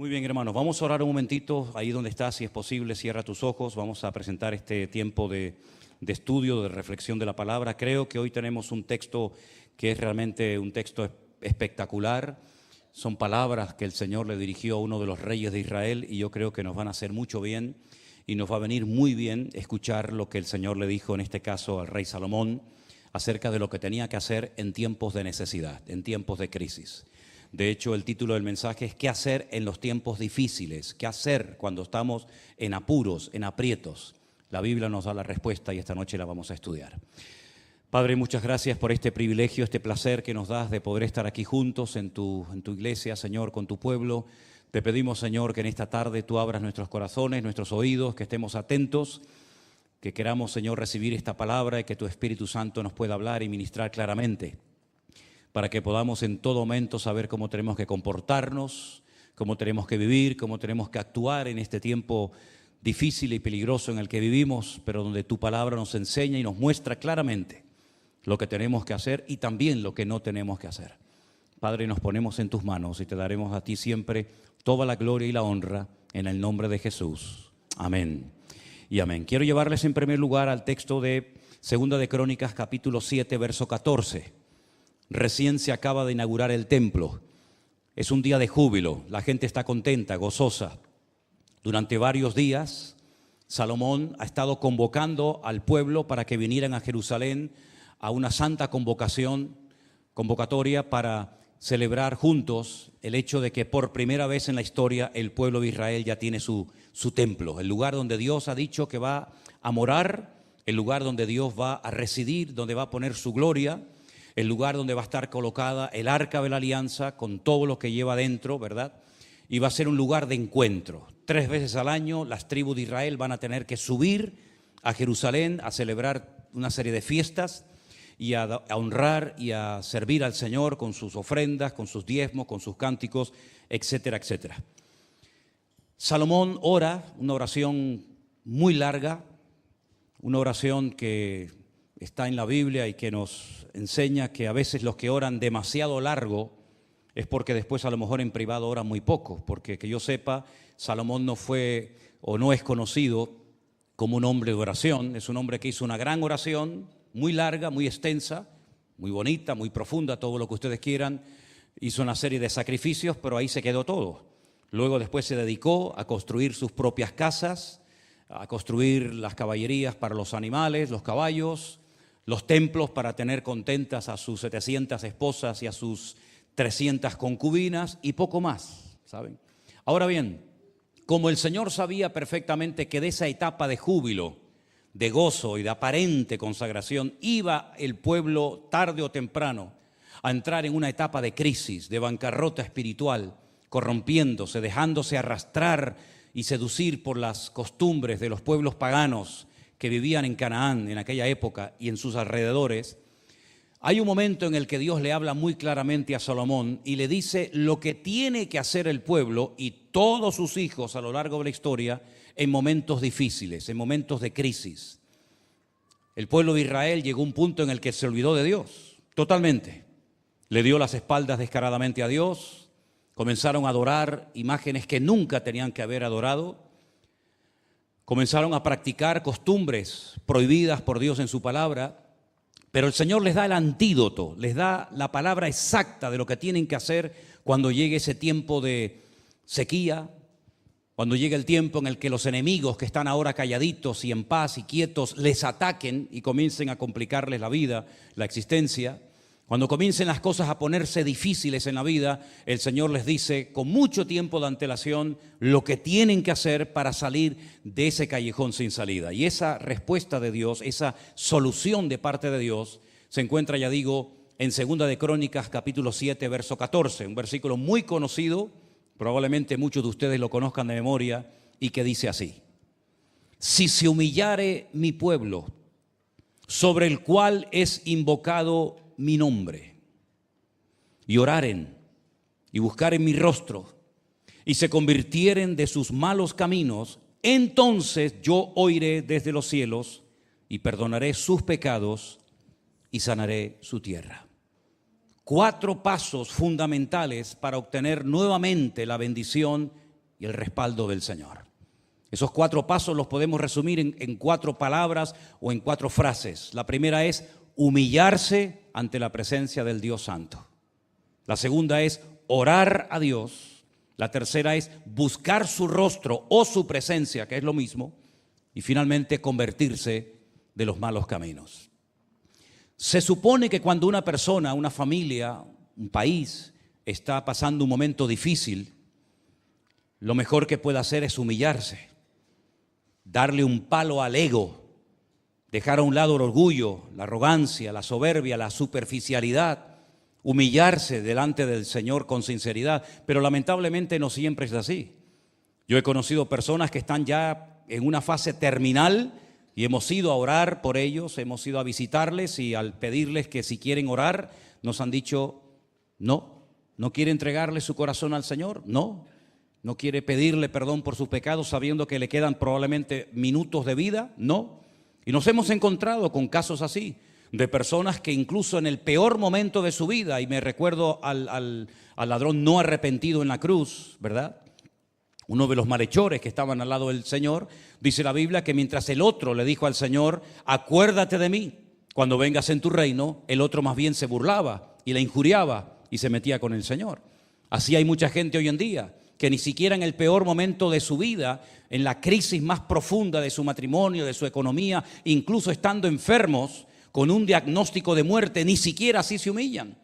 Muy bien, hermanos, vamos a orar un momentito, ahí donde estás, si es posible, cierra tus ojos, vamos a presentar este tiempo de estudio, de reflexión de la palabra. Creo que hoy tenemos un texto que es realmente un texto espectacular, son palabras que el Señor le dirigió a uno de los reyes de Israel y yo creo que nos van a hacer mucho bien y nos va a venir muy bien escuchar lo que el Señor le dijo, en este caso al rey Salomón, acerca de lo que tenía que hacer en tiempos de necesidad, en tiempos de crisis. De hecho, el título del mensaje es ¿qué hacer en los tiempos difíciles? ¿Qué hacer cuando estamos en apuros, en aprietos? La Biblia nos da la respuesta y esta noche la vamos a estudiar. Padre, muchas gracias por este privilegio, este placer que nos das de poder estar aquí juntos en tu iglesia, Señor, con tu pueblo. Te pedimos, Señor, que en esta tarde tú abras nuestros corazones, nuestros oídos, que estemos atentos, que queramos, Señor, recibir esta palabra y que tu Espíritu Santo nos pueda hablar y ministrar claramente, para que podamos en todo momento saber cómo tenemos que comportarnos, cómo tenemos que vivir, cómo tenemos que actuar en este tiempo difícil y peligroso en el que vivimos, pero donde tu palabra nos enseña y nos muestra claramente lo que tenemos que hacer y también lo que no tenemos que hacer. Padre, nos ponemos en tus manos y te daremos a ti siempre toda la gloria y la honra en el nombre de Jesús. Amén y amén. Quiero llevarles en primer lugar al texto de 2 de Crónicas, capítulo 7, verso 14. Recién se acaba de inaugurar el templo. Es un día de júbilo, la gente está contenta, gozosa. Durante varios días, Salomón ha estado convocando al pueblo para que vinieran a Jerusalén a una santa convocatoria para celebrar juntos el hecho de que por primera vez en la historia el pueblo de Israel ya tiene su templo, el lugar donde Dios ha dicho que va a morar, el lugar donde Dios va a residir, donde va a poner su gloria, el lugar donde va a estar colocada el arca de la alianza con todo lo que lleva dentro, ¿verdad? Y va a ser un lugar de encuentro. 3 veces al año las tribus de Israel van a tener que subir a Jerusalén a celebrar una serie de fiestas y a honrar y a servir al Señor con sus ofrendas, con sus diezmos, con sus cánticos, etcétera, etcétera. Salomón ora una oración muy larga, una oración que está en la Biblia y que nos enseña que a veces los que oran demasiado largo es porque después a lo mejor en privado oran muy poco, porque que yo sepa, Salomón no fue o no es conocido como un hombre de oración, es un hombre que hizo una gran oración, muy larga, muy extensa, muy bonita, muy profunda, todo lo que ustedes quieran, hizo una serie de sacrificios, pero ahí se quedó todo. Luego después se dedicó a construir sus propias casas, a construir las caballerías para los animales, los caballos, los templos para tener contentas a sus 700 esposas y a sus 300 concubinas y poco más, ¿saben? Ahora bien, como el Señor sabía perfectamente que de esa etapa de júbilo, de gozo y de aparente consagración iba el pueblo tarde o temprano a entrar en una etapa de crisis, de bancarrota espiritual, corrompiéndose, dejándose arrastrar y seducir por las costumbres de los pueblos paganos que vivían en Canaán en aquella época y en sus alrededores. Hay un momento en el que Dios le habla muy claramente a Salomón y le dice lo que tiene que hacer el pueblo y todos sus hijos a lo largo de la historia en momentos difíciles, en momentos de crisis. El pueblo de Israel llegó a un punto en el que se olvidó de Dios, totalmente. Le dio las espaldas descaradamente a Dios, comenzaron a adorar imágenes que nunca tenían que haber adorado, comenzaron a practicar costumbres prohibidas por Dios en su palabra, pero el Señor les da el antídoto, les da la palabra exacta de lo que tienen que hacer cuando llegue ese tiempo de sequía, cuando llegue el tiempo en el que los enemigos que están ahora calladitos y en paz y quietos les ataquen y comiencen a complicarles la vida, la existencia. Cuando comiencen las cosas a ponerse difíciles en la vida, el Señor les dice con mucho tiempo de antelación lo que tienen que hacer para salir de ese callejón sin salida. Y esa respuesta de Dios, esa solución de parte de Dios, se encuentra, ya digo, en 2 de Crónicas, capítulo 7, verso 14, un versículo muy conocido, probablemente muchos de ustedes lo conozcan de memoria, y que dice así: si se humillare mi pueblo, sobre el cual es invocado mi nombre, y oraren y buscaren mi rostro y se convirtieren de sus malos caminos, entonces yo oiré desde los cielos y perdonaré sus pecados y sanaré su tierra. 4 pasos fundamentales para obtener nuevamente la bendición y el respaldo del Señor. Esos 4 pasos los podemos resumir en 4 palabras o en 4 frases. La primera es humillarse ante la presencia del Dios Santo. La segunda es orar a Dios. La tercera es buscar su rostro o su presencia, que es lo mismo. Y finalmente convertirse de los malos caminos. Se supone que cuando una persona, una familia, un país está pasando un momento difícil, lo mejor que puede hacer es humillarse, darle un palo al ego, dejar a un lado el orgullo, la arrogancia, la soberbia, la superficialidad, humillarse delante del Señor con sinceridad. Pero lamentablemente no siempre es así. Yo he conocido personas que están ya en una fase terminal y hemos ido a orar por ellos, hemos ido a visitarles y al pedirles que si quieren orar, nos han dicho no quiere entregarle su corazón al Señor, no quiere pedirle perdón por sus pecados sabiendo que le quedan probablemente minutos de vida, no. Y nos hemos encontrado con casos así, de personas que incluso en el peor momento de su vida, y me recuerdo al ladrón no arrepentido en la cruz, ¿verdad? Uno de los malhechores que estaban al lado del Señor, dice la Biblia que mientras el otro le dijo al Señor, acuérdate de mí cuando vengas en tu reino, el otro más bien se burlaba y le injuriaba y se metía con el Señor. Así hay mucha gente hoy en día que ni siquiera en el peor momento de su vida, en la crisis más profunda de su matrimonio, de su economía, incluso estando enfermos con un diagnóstico de muerte, ni siquiera así se humillan.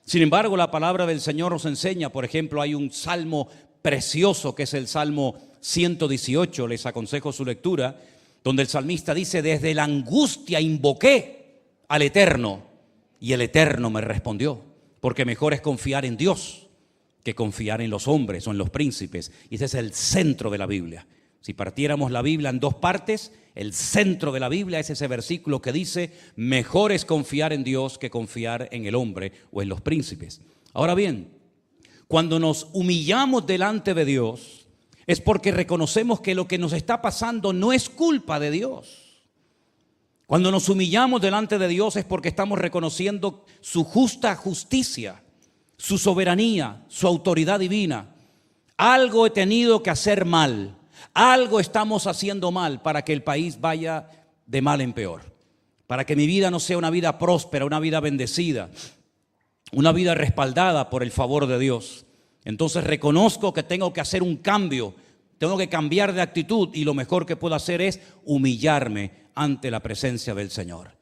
Sin embargo, la palabra del Señor nos enseña, por ejemplo, hay un salmo precioso que es el Salmo 118, les aconsejo su lectura, donde el salmista dice, desde la angustia invoqué al Eterno y el Eterno me respondió, porque mejor es confiar en Dios que confiar en los hombres o en los príncipes. Y ese es el centro de la Biblia. Si partiéramos la Biblia en 2 partes, el centro de la Biblia es ese versículo que dice, mejor es confiar en Dios que confiar en el hombre o en los príncipes. Ahora bien, cuando nos humillamos delante de Dios, es porque reconocemos que lo que nos está pasando no es culpa de Dios. Cuando nos humillamos delante de Dios es porque estamos reconociendo su justa justicia, su soberanía, su autoridad divina. Algo he tenido que hacer mal, algo estamos haciendo mal para que el país vaya de mal en peor, para que mi vida no sea una vida próspera, una vida bendecida, una vida respaldada por el favor de Dios. Entonces reconozco que tengo que hacer un cambio, tengo que cambiar de actitud y lo mejor que puedo hacer es humillarme ante la presencia del Señor.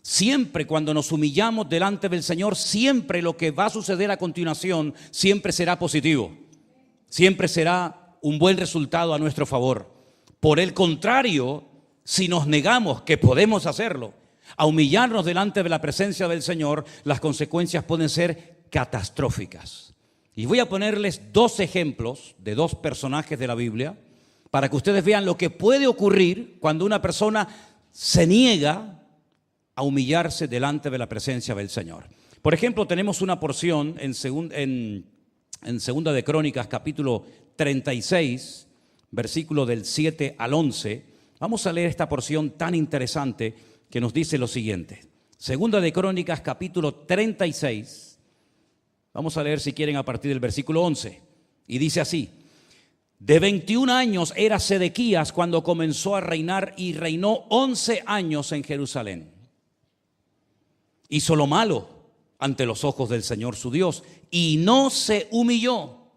Siempre cuando nos humillamos delante del Señor, siempre lo que va a suceder a continuación siempre será positivo, siempre será un buen resultado a nuestro favor. Por el contrario, si nos negamos, que podemos hacerlo, a humillarnos delante de la presencia del Señor, las consecuencias pueden ser catastróficas. Y voy a ponerles 2 ejemplos de 2 personajes de la Biblia para que ustedes vean lo que puede ocurrir cuando una persona se niega a humillarse delante de la presencia del Señor. Por ejemplo, tenemos una porción en Segunda de Crónicas, capítulo 36, versículo del 7 al 11. Vamos a leer esta porción tan interesante que nos dice lo siguiente. Segunda de Crónicas, capítulo 36. Vamos a leer, si quieren, a partir del versículo 11. Y dice así: de 21 años era Sedequías cuando comenzó a reinar y reinó 11 años en Jerusalén. Hizo lo malo ante los ojos del Señor su Dios y no se humilló.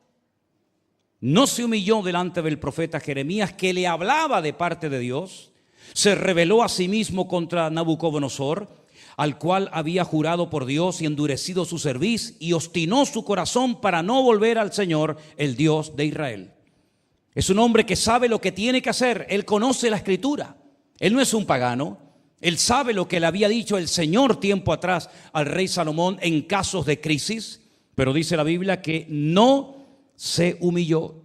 No se humilló delante del profeta Jeremías, que le hablaba de parte de Dios. Se rebeló a sí mismo contra Nabucodonosor, al cual había jurado por Dios y endurecido su cerviz, y obstinó su corazón para no volver al Señor, el Dios de Israel. Es un hombre que sabe lo que tiene que hacer. Él conoce la Escritura. Él no es un pagano. Él sabe lo que le había dicho el Señor tiempo atrás al rey Salomón en casos de crisis. Pero dice la Biblia que no se humilló.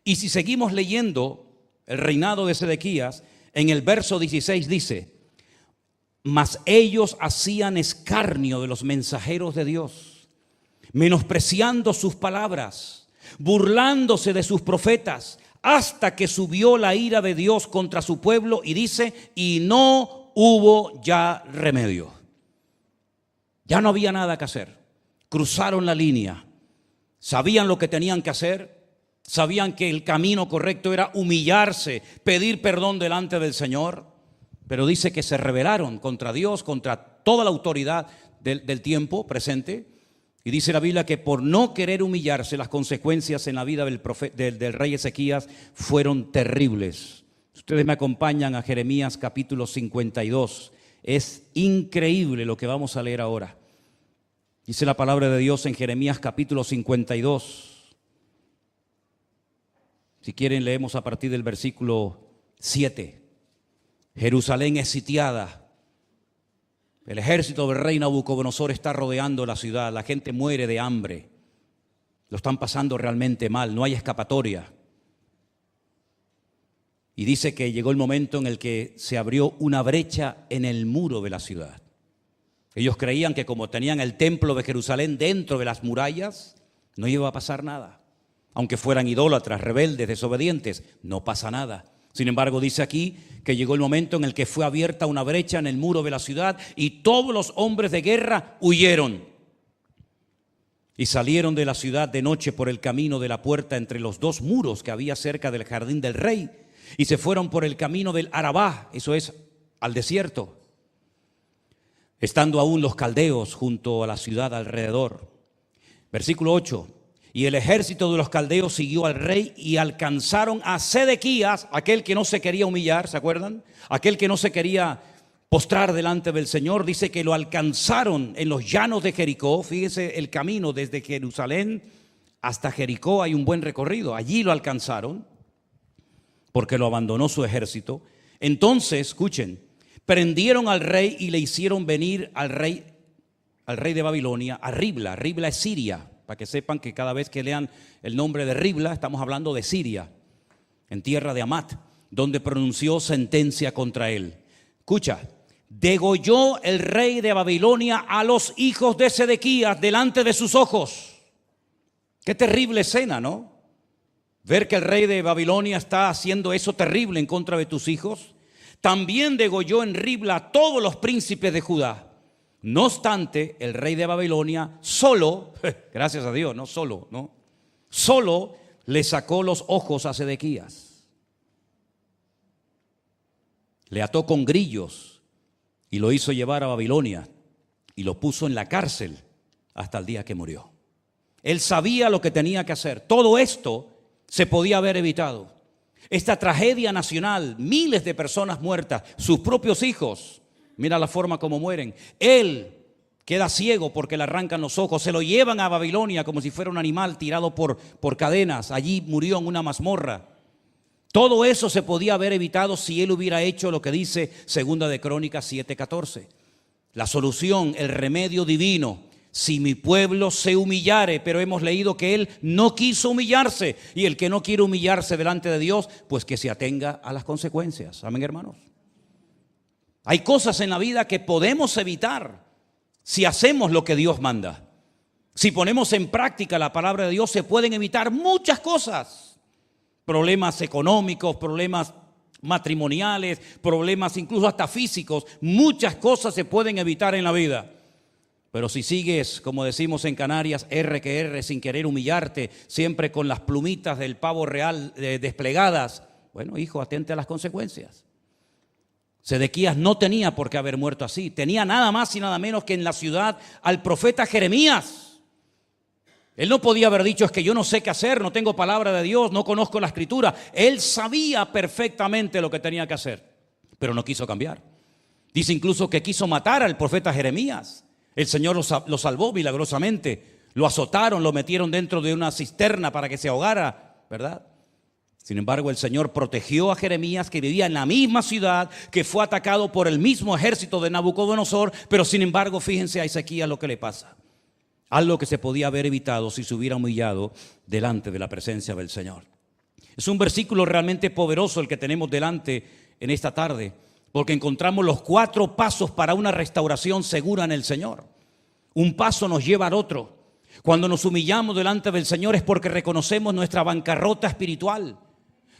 Y si seguimos leyendo el reinado de Sedequías, en el verso 16 dice: mas ellos hacían escarnio de los mensajeros de Dios, menospreciando sus palabras, burlándose de sus profetas, hasta que subió la ira de Dios contra su pueblo, y dice, y no hubo ya remedio. Ya no había nada que hacer. Cruzaron la línea, sabían lo que tenían que hacer, sabían que el camino correcto era humillarse, pedir perdón delante del Señor, pero dice que se rebelaron contra Dios, contra toda la autoridad del tiempo presente. Y dice la Biblia que por no querer humillarse, las consecuencias en la vida del rey Ezequías fueron terribles. Ustedes me acompañan a Jeremías capítulo 52. Es increíble lo que vamos a leer ahora. Dice la palabra de Dios en Jeremías capítulo 52. Si quieren leemos a partir del versículo 7. Jerusalén es sitiada. El ejército del rey Nabucodonosor está rodeando la ciudad. La gente muere de hambre. Lo están pasando realmente mal. No hay escapatoria. Y dice que llegó el momento en el que se abrió una brecha en el muro de la ciudad. Ellos creían que como tenían el templo de Jerusalén dentro de las murallas, no iba a pasar nada. Aunque fueran idólatras, rebeldes, desobedientes, no pasa nada. Sin embargo, dice aquí que llegó el momento en el que fue abierta una brecha en el muro de la ciudad y todos los hombres de guerra huyeron. Y salieron de la ciudad de noche por el camino de la puerta entre los dos muros que había cerca del jardín del rey. Y se fueron por el camino del Arabá, eso es, al desierto. Estando aún los caldeos junto a la ciudad alrededor. Versículo 8. Y el ejército de los caldeos siguió al rey y alcanzaron a Sedequías, aquel que no se quería humillar, ¿se acuerdan? Aquel que no se quería postrar delante del Señor. Dice que lo alcanzaron en los llanos de Jericó. Fíjese el camino desde Jerusalén hasta Jericó, hay un buen recorrido. Allí lo alcanzaron porque lo abandonó su ejército. Entonces, escuchen, prendieron al rey y le hicieron venir al rey de Babilonia a Ribla. Ribla es Siria. Para que sepan que cada vez que lean el nombre de Ribla, estamos hablando de Siria, en tierra de Amat, donde pronunció sentencia contra él. Escucha, degolló el rey de Babilonia a los hijos de Sedequías delante de sus ojos. Qué terrible escena, ¿no? Ver que el rey de Babilonia está haciendo eso terrible en contra de tus hijos. También degolló en Ribla a todos los príncipes de Judá. No obstante, el rey de Babilonia solo, gracias a Dios, solo le sacó los ojos a Sedequías. Le ató con grillos y lo hizo llevar a Babilonia y lo puso en la cárcel hasta el día que murió. Él sabía lo que tenía que hacer. Todo esto se podía haber evitado. Esta tragedia nacional, miles de personas muertas, sus propios hijos. Mira la forma como mueren. Él queda ciego porque le arrancan los ojos. Se lo llevan a Babilonia como si fuera un animal tirado por cadenas. Allí murió en una mazmorra. Todo eso se podía haber evitado si él hubiera hecho lo que dice Segunda de Crónicas 7:14. La solución, el remedio divino. Si mi pueblo se humillare, pero hemos leído que él no quiso humillarse. Y el que no quiere humillarse delante de Dios, pues que se atenga a las consecuencias. Amén, hermanos. Hay cosas en la vida que podemos evitar si hacemos lo que Dios manda. Si ponemos en práctica la palabra de Dios, se pueden evitar muchas cosas. Problemas económicos, problemas matrimoniales, problemas incluso hasta físicos. Muchas cosas se pueden evitar en la vida. Pero si sigues, como decimos en Canarias, R que R, sin querer humillarte, siempre con las plumitas del pavo real desplegadas, bueno, hijo, atente a las consecuencias. Sedequías no tenía por qué haber muerto así. Tenía nada más y nada menos que en la ciudad al profeta Jeremías. Él no podía haber dicho, es que yo no sé qué hacer, no tengo palabra de Dios, no conozco la escritura. Él sabía perfectamente lo que tenía que hacer, pero no quiso cambiar. Dice incluso que quiso matar al profeta Jeremías. El Señor lo salvó milagrosamente. Lo azotaron, lo metieron dentro de una cisterna para que se ahogara, ¿verdad? Sin embargo, el Señor protegió a Jeremías, que vivía en la misma ciudad, que fue atacado por el mismo ejército de Nabucodonosor, pero sin embargo, fíjense a Ezequías lo que le pasa. Algo que se podía haber evitado si se hubiera humillado delante de la presencia del Señor. Es un versículo realmente poderoso el que tenemos delante en esta tarde, porque encontramos los 4 pasos para una restauración segura en el Señor. Un paso nos lleva al otro. Cuando nos humillamos delante del Señor es porque reconocemos nuestra bancarrota espiritual.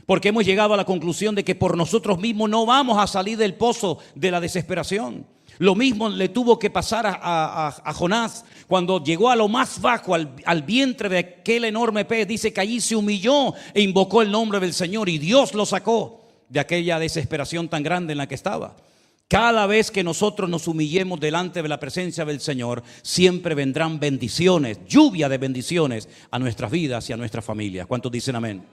Porque hemos llegado a la conclusión de que por nosotros mismos no vamos a salir del pozo de la desesperación. Lo mismo le tuvo que pasar a Jonás cuando llegó a lo más bajo, al vientre de aquel enorme pez. Dice que allí se humilló e invocó el nombre del Señor y Dios lo sacó de aquella desesperación tan grande en la que estaba. Cada vez que nosotros nos humillemos delante de la presencia del Señor, siempre vendrán bendiciones, lluvia de bendiciones a nuestras vidas y a nuestras familias. ¿Cuántos dicen amén?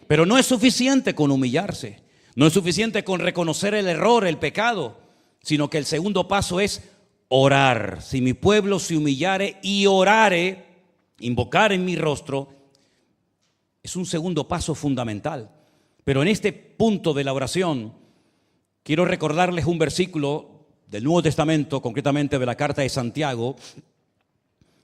Pero no es suficiente con humillarse, no es suficiente con reconocer el error, el pecado, sino que el segundo paso es orar. Si mi pueblo se humillare y orare, invocar en mi rostro, es un segundo paso fundamental. Pero en este punto de la oración, quiero recordarles un versículo del Nuevo Testamento, concretamente de la carta de Santiago,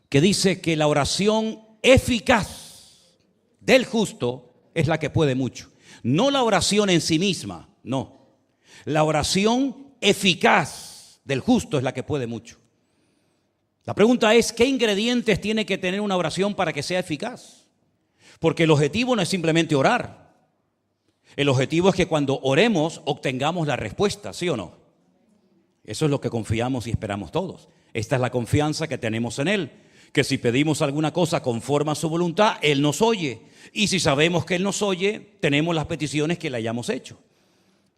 que dice que la oración eficaz del justo es la que puede mucho. No la oración en sí misma, no. La oración eficaz del justo es la que puede mucho. La pregunta es, ¿qué ingredientes tiene que tener una oración para que sea eficaz? Porque el objetivo no es simplemente orar. El objetivo es que cuando oremos obtengamos la respuesta, ¿sí o no? Eso es lo que confiamos y esperamos todos. Esta es la confianza que tenemos en Él, que si pedimos alguna cosa conforme a su voluntad, Él nos oye. Y si sabemos que Él nos oye, tenemos las peticiones que le hayamos hecho.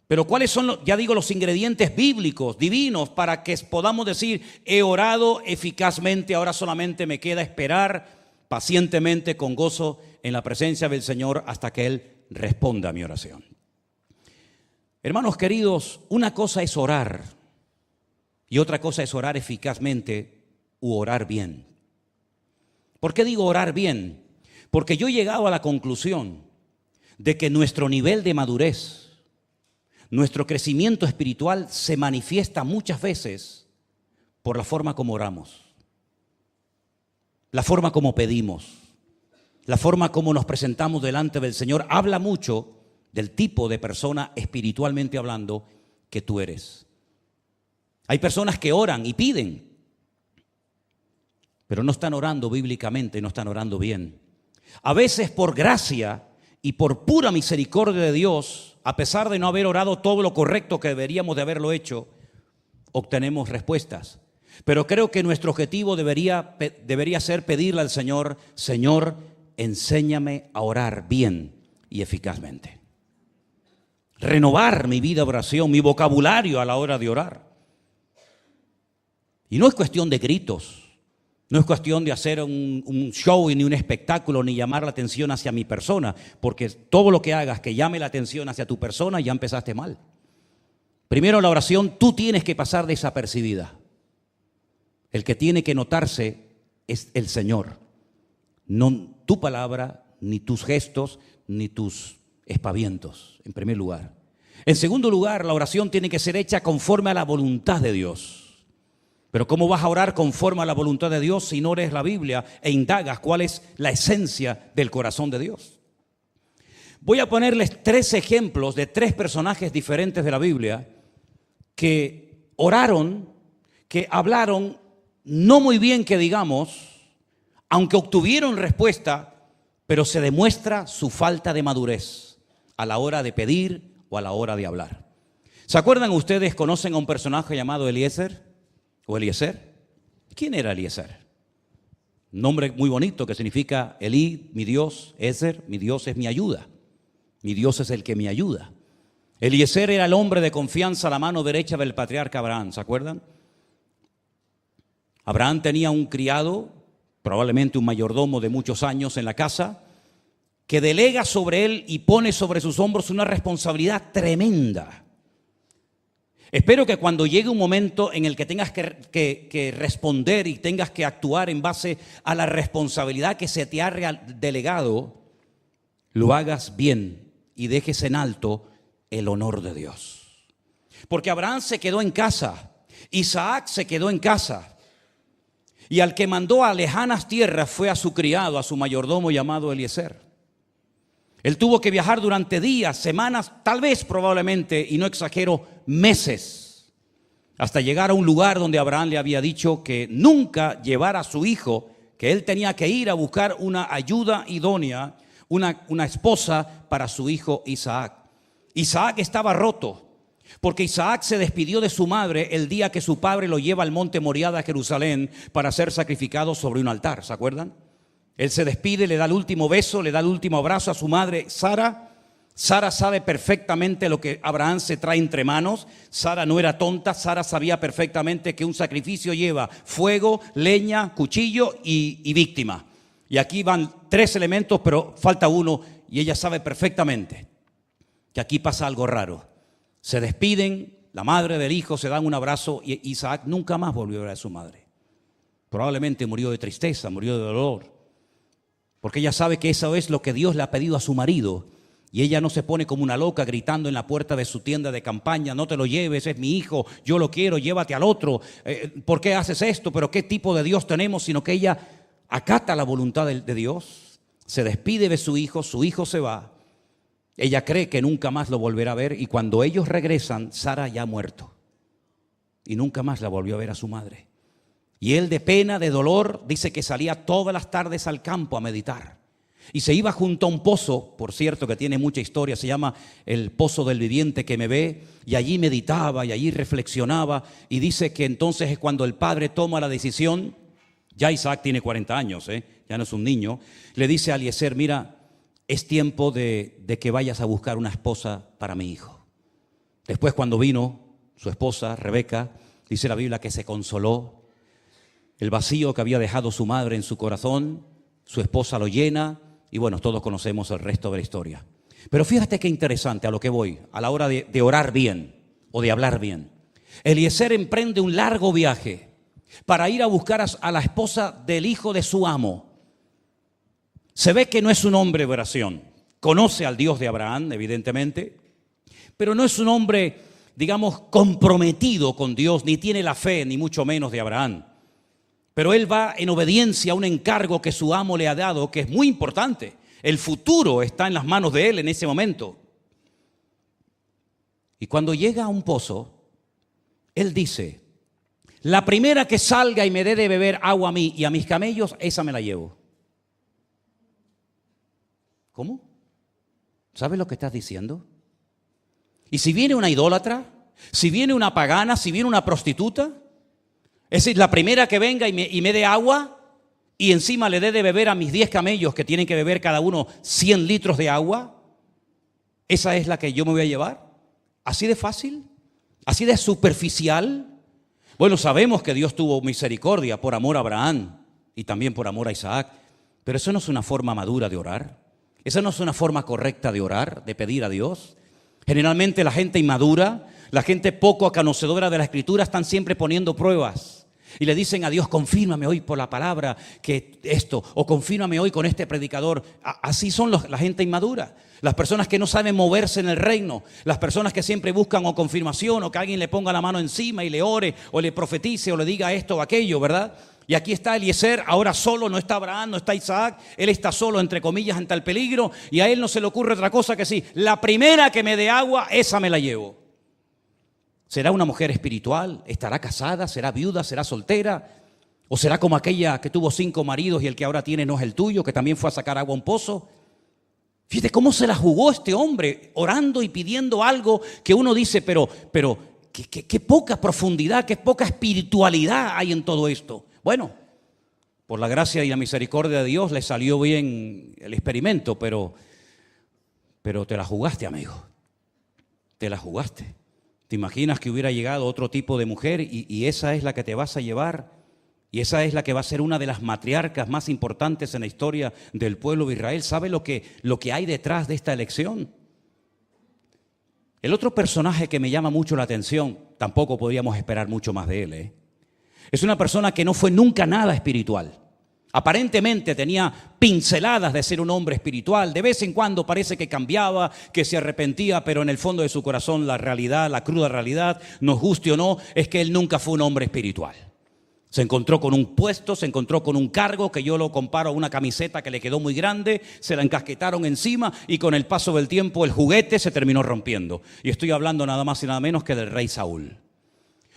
Pero ¿cuáles son, los ingredientes bíblicos, divinos, para que podamos decir, he orado eficazmente, ahora solamente me queda esperar pacientemente, con gozo, en la presencia del Señor hasta que Él responda a mi oración? Hermanos queridos, una cosa es orar y otra cosa es orar eficazmente u orar bien. ¿Por qué digo orar bien? Porque yo he llegado a la conclusión de que nuestro nivel de madurez, nuestro crecimiento espiritual se manifiesta muchas veces por la forma como oramos, la forma como pedimos, la forma como nos presentamos delante del Señor. Habla mucho del tipo de persona, espiritualmente hablando, que tú eres. Hay personas que oran y piden, pero no están orando bíblicamente, no están orando bien. A veces por gracia y por pura misericordia de Dios, a pesar de no haber orado todo lo correcto que deberíamos de haberlo hecho, obtenemos respuestas. Pero creo que nuestro objetivo debería ser pedirle al Señor, Señor, enséñame a orar bien y eficazmente. Renovar mi vida de oración, mi vocabulario a la hora de orar. Y no es cuestión de gritos, no es cuestión de hacer un show ni un espectáculo, ni llamar la atención hacia mi persona, porque todo lo que hagas que llame la atención hacia tu persona, ya empezaste mal. Primero, la oración tú tienes que pasar desapercibida. El que tiene que notarse es el Señor, no tu palabra, ni tus gestos, ni tus espavientos, en primer lugar. En segundo lugar, la oración tiene que ser hecha conforme a la voluntad de Dios. Pero ¿cómo vas a orar conforme a la voluntad de Dios si no lees la Biblia e indagas cuál es la esencia del corazón de Dios? Voy a ponerles 3 ejemplos de 3 personajes diferentes de la Biblia que oraron, que hablaron no muy bien que digamos, aunque obtuvieron respuesta, pero se demuestra su falta de madurez a la hora de pedir o a la hora de hablar. ¿Se acuerdan ustedes, conocen a un personaje llamado Eliezer? ¿O Eliezer? ¿Quién era Eliezer? Un nombre muy bonito que significa Elí, mi Dios, Ezer, mi Dios es mi ayuda. Mi Dios es el que me ayuda. Eliezer era el hombre de confianza a la mano derecha del patriarca Abraham, ¿se acuerdan? Abraham tenía un criado, probablemente un mayordomo de muchos años en la casa, que delega sobre él y pone sobre sus hombros una responsabilidad tremenda. Espero que cuando llegue un momento en el que tengas que responder y tengas que actuar en base a la responsabilidad que se te ha delegado, lo hagas bien y dejes en alto el honor de Dios. Porque Abraham se quedó en casa, Isaac se quedó en casa, y al que mandó a lejanas tierras fue a su criado, a su mayordomo llamado Eliezer. Él tuvo que viajar durante días, semanas, tal vez probablemente, y no exagero, meses, hasta llegar a un lugar donde Abraham le había dicho que nunca llevara a su hijo, que él tenía que ir a buscar una ayuda idónea, una esposa para su hijo Isaac. Isaac estaba roto. Porque Isaac se despidió de su madre el día que su padre lo lleva al monte Moriah a Jerusalén para ser sacrificado sobre un altar, ¿se acuerdan? Él se despide, le da el último beso, le da el último abrazo a su madre Sara. Sara sabe perfectamente lo que Abraham se trae entre manos. Sara no era tonta, Sara sabía perfectamente que un sacrificio lleva fuego, leña, cuchillo y víctima. Y aquí van 3 elementos, pero falta uno, y ella sabe perfectamente que aquí pasa algo raro. Se despiden, la madre del hijo se dan un abrazo y Isaac nunca más volvió a ver a su madre. Probablemente murió de tristeza, murió de dolor, porque ella sabe que eso es lo que Dios le ha pedido a su marido. Y ella no se pone como una loca gritando en la puerta de su tienda de campaña: no te lo lleves, es mi hijo, yo lo quiero, llévate al otro. ¿Por qué haces esto? ¿Pero qué tipo de Dios tenemos? Sino que ella acata la voluntad de Dios, se despide de su hijo se va. Ella cree que nunca más lo volverá a ver, y cuando ellos regresan, Sara ya ha muerto. Y nunca más la volvió a ver a su madre. Y él, de pena, de dolor, dice que salía todas las tardes al campo a meditar. Y se iba junto a un pozo, por cierto, que tiene mucha historia, se llama el Pozo del Viviente que me ve, y allí meditaba y allí reflexionaba, y dice que entonces es cuando el padre toma la decisión. Ya Isaac tiene 40 años, ya no es un niño. Le dice a Eliezer: mira, es tiempo de que vayas a buscar una esposa para mi hijo. Después, cuando vino su esposa, Rebeca, dice la Biblia que se consoló. El vacío que había dejado su madre en su corazón, su esposa lo llena, y bueno, todos conocemos el resto de la historia. Pero fíjate qué interesante a lo que voy, a la hora de orar bien o de hablar bien. Eliezer emprende un largo viaje para ir a buscar a la esposa del hijo de su amo. Se ve que no es un hombre de oración. Conoce al Dios de Abraham, evidentemente, pero no es un hombre, digamos, comprometido con Dios, ni tiene la fe, ni mucho menos de Abraham. Pero él va en obediencia a un encargo que su amo le ha dado, que es muy importante. El futuro está en las manos de él en ese momento. Y cuando llega a un pozo, él dice: la primera que salga y me dé de beber agua a mí y a mis camellos, esa me la llevo. ¿Cómo? ¿Sabes lo que estás diciendo? Y si viene una idólatra, si viene una pagana, si viene una prostituta, es decir, la primera que venga y me dé agua y encima le dé de beber a mis 10 camellos que tienen que beber cada uno 100 litros de agua, ¿esa es la que yo me voy a llevar? ¿Así de fácil? ¿Así de superficial? Bueno, sabemos que Dios tuvo misericordia por amor a Abraham y también por amor a Isaac, pero eso no es una forma madura de orar. Esa no es una forma correcta de orar, de pedir a Dios. Generalmente la gente inmadura, la gente poco conocedora de la Escritura, están siempre poniendo pruebas. Y le dicen a Dios: confírmame hoy por la palabra que esto, o confírmame hoy con este predicador. Así son la gente inmadura. Las personas que no saben moverse en el reino, las personas que siempre buscan o confirmación, o que alguien le ponga la mano encima y le ore, o le profetice, o le diga esto o aquello, ¿verdad? Y aquí está Eliezer, ahora solo, no está Abraham, no está Isaac, él está solo, entre comillas, ante el peligro, y a él no se le ocurre otra cosa que sí: la primera que me dé agua, esa me la llevo. ¿Será una mujer espiritual? ¿Estará casada? ¿Será viuda? ¿Será soltera? ¿O será como aquella que tuvo 5 maridos y el que ahora tiene no es el tuyo, que también fue a sacar agua a un pozo? Fíjate cómo se la jugó este hombre, orando y pidiendo algo que uno dice, pero qué poca profundidad, qué poca espiritualidad hay en todo esto. Bueno, por la gracia y la misericordia de Dios le salió bien el experimento, pero te la jugaste, amigo. Te la jugaste. ¿Te imaginas que hubiera llegado otro tipo de mujer y esa es la que te vas a llevar? Y esa es la que va a ser una de las matriarcas más importantes en la historia del pueblo de Israel. ¿Sabe lo que hay detrás de esta elección? El otro personaje que me llama mucho la atención, tampoco podríamos esperar mucho más de él, es una persona que no fue nunca nada espiritual. Aparentemente tenía pinceladas de ser un hombre espiritual. De vez en cuando parece que cambiaba, que se arrepentía, pero en el fondo de su corazón la realidad, la cruda realidad, nos guste o no, es que él nunca fue un hombre espiritual. Se encontró con un puesto, se encontró con un cargo que yo lo comparo a una camiseta que le quedó muy grande, se la encasquetaron encima y con el paso del tiempo el juguete se terminó rompiendo. Y estoy hablando nada más y nada menos que del rey Saúl.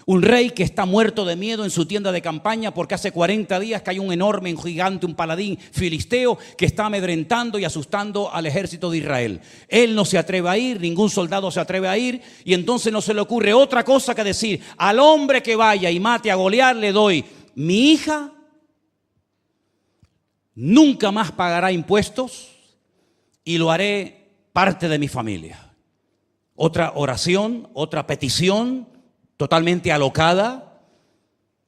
Un rey que está muerto de miedo en su tienda de campaña porque hace 40 días que hay un enorme, un gigante, un paladín filisteo que está amedrentando y asustando al ejército de Israel. Él no se atreve a ir, ningún soldado se atreve a ir, y entonces no se le ocurre otra cosa que decir: al hombre que vaya y mate a Goliat le doy mi hija, nunca más pagará impuestos y lo haré parte de mi familia. Otra oración, otra petición totalmente alocada,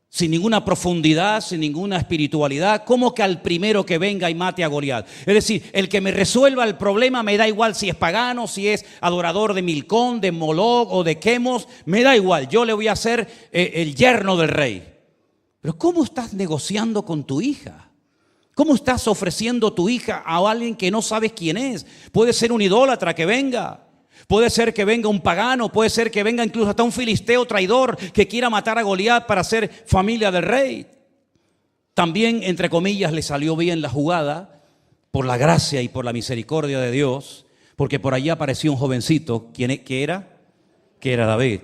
sin ninguna profundidad, sin ninguna espiritualidad. ¿Cómo que al primero que venga y mate a Goliat? Es decir, el que me resuelva el problema, me da igual si es pagano, si es adorador de Milcón, de Moloch o de Quemos, me da igual, yo le voy a hacer el yerno del rey. Pero ¿cómo estás negociando con tu hija? ¿Cómo estás ofreciendo tu hija a alguien que no sabes quién es? Puede ser un idólatra que venga. Puede ser que venga un pagano, puede ser que venga incluso hasta un filisteo traidor que quiera matar a Goliat para ser familia del rey. También, entre comillas, le salió bien la jugada por la gracia y por la misericordia de Dios, porque por allí apareció un jovencito, ¿que era? Que era David.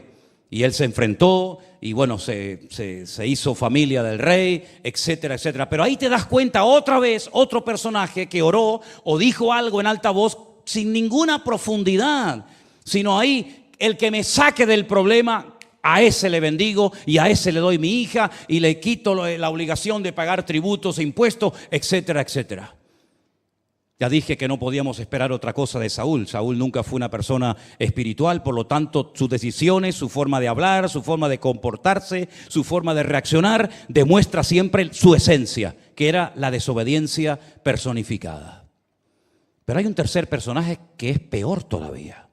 Y él se enfrentó y bueno, se hizo familia del rey, etcétera, etcétera. Pero ahí te das cuenta otra vez, otro personaje que oró o dijo algo en alta voz sin ninguna profundidad, sino ahí: el que me saque del problema, a ese le bendigo y a ese le doy mi hija y le quito la obligación de pagar tributos e impuestos, etcétera, etcétera. Ya dije que no podíamos esperar otra cosa de Saúl. Saúl nunca fue una persona espiritual, por lo tanto sus decisiones, su forma de hablar, su forma de comportarse, su forma de reaccionar demuestra siempre su esencia, que era la desobediencia personificada. Pero hay un tercer personaje que es peor todavía.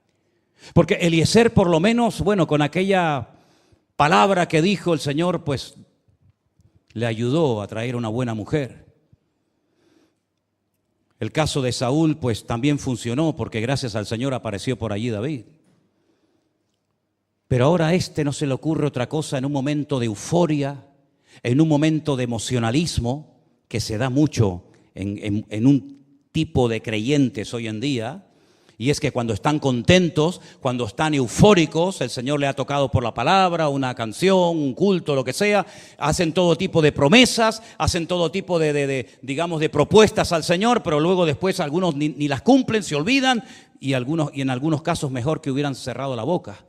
Porque Eliezer, por lo menos, bueno, con aquella palabra que dijo el Señor, pues le ayudó a traer una buena mujer. El caso de Saúl, pues también funcionó porque gracias al Señor apareció por allí David. Pero ahora a este no se le ocurre otra cosa en un momento de euforia, en un momento de emocionalismo que se da mucho en un tipo de creyentes hoy en día, y es que cuando están contentos, cuando están eufóricos, el Señor le ha tocado por la palabra, una canción, un culto, lo que sea, hacen todo tipo de promesas, hacen todo tipo digamos, de propuestas al Señor, pero luego después algunos ni las cumplen, se olvidan, y en algunos casos mejor que hubieran cerrado la boca.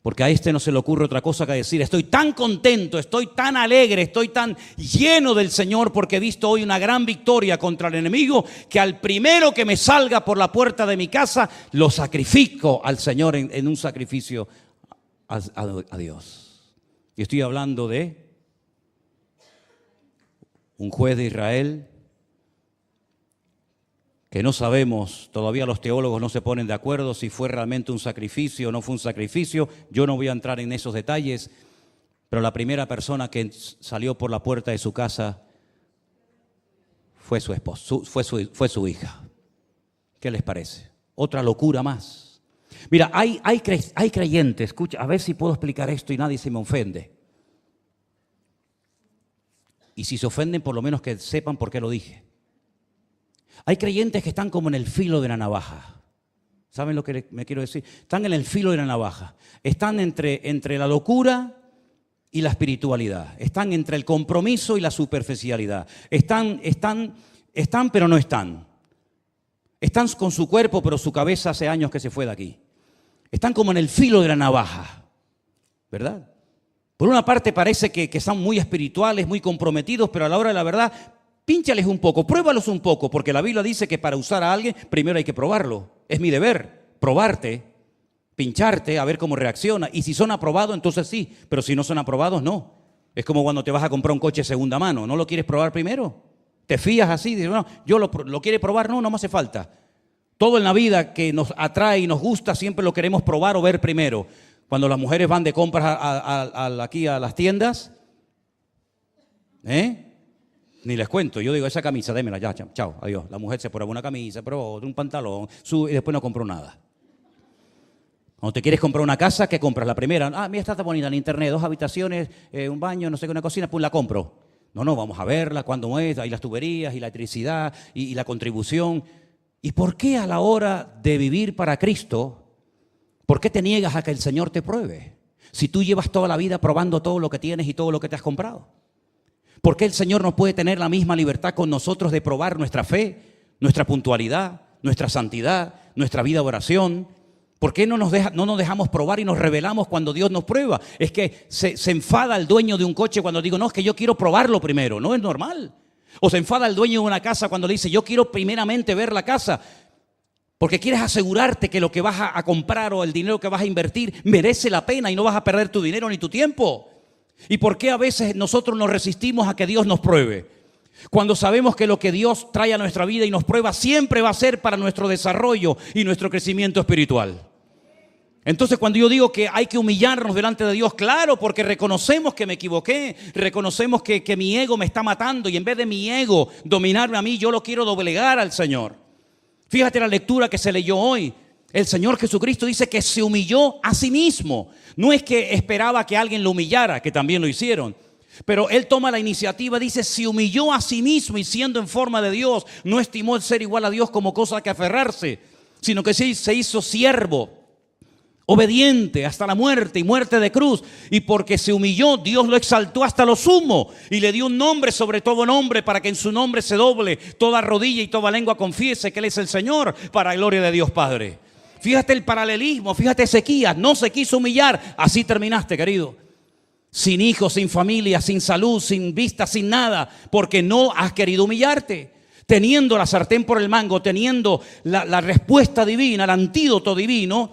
Porque a este no se le ocurre otra cosa que decir: estoy tan contento, estoy tan alegre, estoy tan lleno del Señor porque he visto hoy una gran victoria contra el enemigo, que al primero que me salga por la puerta de mi casa, lo sacrifico al Señor en un sacrificio a Dios. Y estoy hablando de un juez de Israel que no sabemos, todavía los teólogos no se ponen de acuerdo si fue realmente un sacrificio o no fue un sacrificio. Yo no voy a entrar en esos detalles, pero la primera persona que salió por la puerta de su casa fue su esposo, fue su hija. ¿Qué les parece? Otra locura más. Mira, hay creyentes, escucha, a ver si puedo explicar esto y nadie se me ofende. Y si se ofenden, por lo menos que sepan por qué lo dije. Hay creyentes que están como en el filo de la navaja. ¿Saben lo que me quiero decir? Están en el filo de la navaja. Están entre la locura y la espiritualidad. Están entre el compromiso y la superficialidad. Están, pero no están. Están con su cuerpo, pero su cabeza hace años que se fue de aquí. Están como en el filo de la navaja, ¿verdad? Por una parte parece que son muy espirituales, muy comprometidos, pero a la hora de la verdad, pínchales un poco, pruébalos un poco, porque la Biblia dice que para usar a alguien primero hay que probarlo. Es mi deber, probarte, pincharte, a ver cómo reacciona. Y si son aprobados, entonces sí, pero si no son aprobados, no. Es como cuando te vas a comprar un coche de segunda mano, ¿no lo quieres probar primero? ¿Te fías así? Dices, no, yo lo quiere probar, no me hace falta. Todo en la vida que nos atrae y nos gusta siempre lo queremos probar o ver primero. Cuando las mujeres van de compras aquí a las tiendas, ni les cuento, yo digo, esa camisa, démela ya, chao, adiós. La mujer se prueba una camisa, prueba un pantalón, sube y después no compró nada. Cuando te quieres comprar una casa, ¿qué compras? La primera, mira, está bonita en internet, 2 habitaciones, un baño, no sé qué, una cocina, pues la compro. No, vamos a verla, cuándo es, ahí las tuberías y la electricidad y la contribución. ¿Y por qué a la hora de vivir para Cristo, por qué te niegas a que el Señor te pruebe? Si tú llevas toda la vida probando todo lo que tienes y todo lo que te has comprado. ¿Por qué el Señor no puede tener la misma libertad con nosotros de probar nuestra fe, nuestra puntualidad, nuestra santidad, nuestra vida de oración? ¿Por qué no nos dejamos probar y nos rebelamos cuando Dios nos prueba? Es que se enfada el dueño de un coche cuando digo, no, es que yo quiero probarlo primero. No es normal. O se enfada el dueño de una casa cuando le dice, yo quiero primeramente ver la casa. Porque quieres asegurarte que lo que vas a comprar o el dinero que vas a invertir merece la pena y no vas a perder tu dinero ni tu tiempo. ¿Y por qué a veces nosotros nos resistimos a que Dios nos pruebe? Cuando sabemos que lo que Dios trae a nuestra vida y nos prueba siempre va a ser para nuestro desarrollo y nuestro crecimiento espiritual. Entonces cuando yo digo que hay que humillarnos delante de Dios, claro, porque reconocemos que me equivoqué, reconocemos que mi ego me está matando y en vez de mi ego dominarme a mí, yo lo quiero doblegar al Señor. Fíjate la lectura que se leyó hoy. El Señor Jesucristo dice que se humilló a sí mismo. No es que esperaba que alguien lo humillara, que también lo hicieron. Pero Él toma la iniciativa, dice, se humilló a sí mismo y siendo en forma de Dios, no estimó el ser igual a Dios como cosa que aferrarse, sino que se hizo siervo, obediente hasta la muerte y muerte de cruz. Y porque se humilló, Dios lo exaltó hasta lo sumo y le dio un nombre sobre todo nombre, para que en su nombre se doble toda rodilla y toda lengua confiese que Él es el Señor, para gloria de Dios Padre. Fíjate el paralelismo, fíjate Ezequías, no se quiso humillar, así terminaste, querido. Sin hijos, sin familia, sin salud, sin vista, sin nada, porque no has querido humillarte. Teniendo la sartén por el mango, teniendo la respuesta divina, el antídoto divino,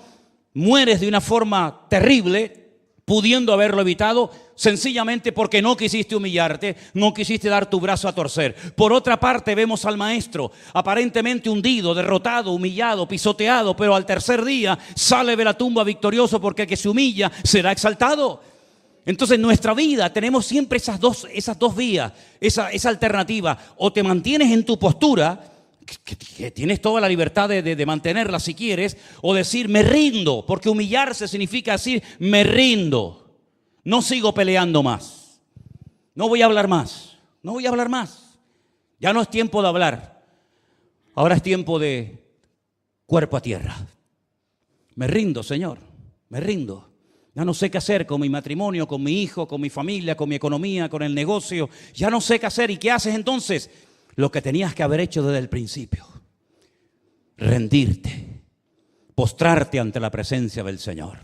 mueres de una forma terrible, pudiendo haberlo evitado, sencillamente porque no quisiste humillarte, no quisiste dar tu brazo a torcer. Por otra parte, vemos al maestro aparentemente hundido, derrotado, humillado, pisoteado, pero al tercer día sale de la tumba victorioso, porque el que se humilla será exaltado. Entonces en nuestra vida tenemos siempre esas dos vías, esa alternativa. O te mantienes en tu postura, que tienes toda la libertad de mantenerla si quieres, o decir me rindo, porque humillarse significa decir me rindo, no sigo peleando más, no voy a hablar más, ya no es tiempo de hablar, ahora es tiempo de cuerpo a tierra. Me rindo, Señor, me rindo. Ya no sé qué hacer con mi matrimonio, con mi hijo, con mi familia, con mi economía, con el negocio. Ya no sé qué hacer. ¿Y qué haces entonces? Lo que tenías que haber hecho desde el principio. Rendirte. Postrarte ante la presencia del Señor.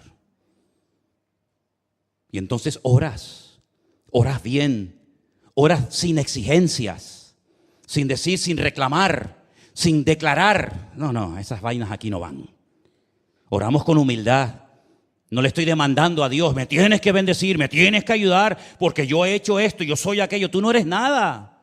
Y entonces oras. Oras bien. Oras sin exigencias. Sin decir, sin reclamar. Sin declarar. No, esas vainas aquí no van. Oramos con humildad. No le estoy demandando a Dios, me tienes que bendecir, me tienes que ayudar, porque yo he hecho esto, yo soy aquello. Tú no eres nada.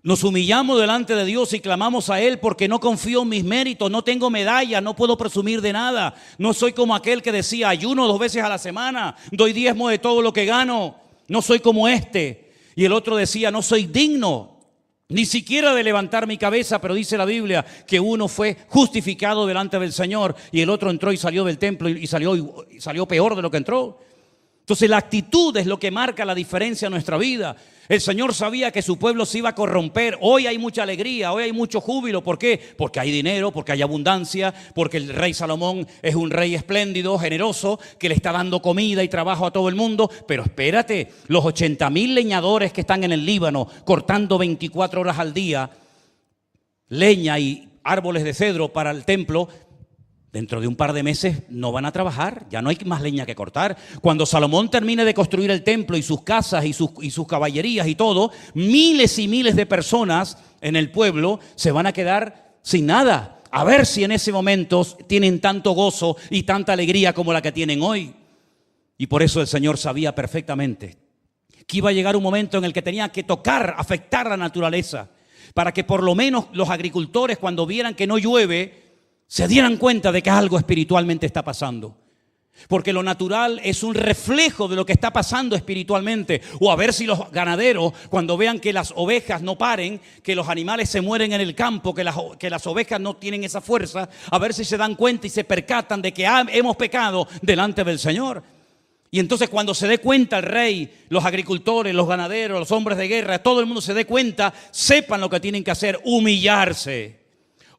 Nos humillamos delante de Dios y clamamos a Él porque no confío en mis méritos, no tengo medalla, no puedo presumir de nada. No soy como aquel que decía, ayuno 2 veces a la semana, doy diezmo de todo lo que gano. No soy como este. Y el otro decía, no soy digno ni siquiera de levantar mi cabeza, pero dice la Biblia que uno fue justificado delante del Señor y el otro entró y salió del templo y salió peor de lo que entró. Entonces la actitud es lo que marca la diferencia en nuestra vida. El Señor sabía que su pueblo se iba a corromper. Hoy hay mucha alegría, hoy hay mucho júbilo. ¿Por qué? Porque hay dinero, porque hay abundancia, porque el rey Salomón es un rey espléndido, generoso, que le está dando comida y trabajo a todo el mundo. Pero espérate, los 80,000 leñadores que están en el Líbano cortando 24 horas al día leña y árboles de cedro para el templo, dentro de un par de meses no van a trabajar, ya no hay más leña que cortar. Cuando Salomón termine de construir el templo y sus casas y sus caballerías y todo, miles y miles de personas en el pueblo se van a quedar sin nada. A ver si en ese momento tienen tanto gozo y tanta alegría como la que tienen hoy. Y por eso el Señor sabía perfectamente que iba a llegar un momento en el que tenía que tocar, afectar la naturaleza, para que por lo menos los agricultores, cuando vieran que no llueve, se dieran cuenta de que algo espiritualmente está pasando. Porque lo natural es un reflejo de lo que está pasando espiritualmente. O a ver si los ganaderos, cuando vean que las ovejas no paren, que los animales se mueren en el campo, que las ovejas no tienen esa fuerza, a ver si se dan cuenta y se percatan de que hemos pecado delante del Señor. Y entonces cuando se dé cuenta el rey, los agricultores, los ganaderos, los hombres de guerra, todo el mundo se dé cuenta, sepan lo que tienen que hacer: humillarse.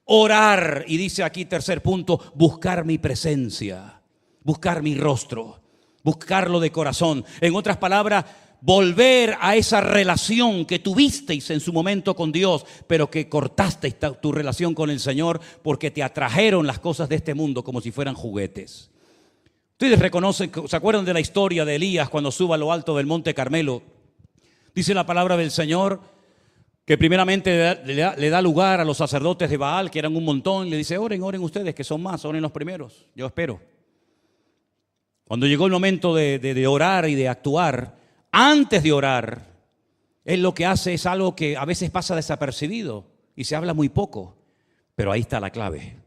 Orar, y dice aquí tercer punto, buscar mi presencia, buscar mi rostro. buscarlo de corazón. En otras palabras, volver a esa relación que tuvisteis en su momento con Dios, pero que cortasteis tu relación con el Señor porque te atrajeron las cosas de este mundo como si fueran juguetes. Ustedes reconocen, ¿se acuerdan de la historia de Elías cuando sube a lo alto del Monte Carmelo? Dice la palabra del Señor que primeramente le da lugar a los sacerdotes de Baal, que eran un montón, y le dice, oren ustedes, que son más, oren los primeros, yo espero. Cuando llegó el momento de orar y de actuar, antes de orar, él lo que hace es algo que a veces pasa desapercibido y se habla muy poco, pero ahí está la clave.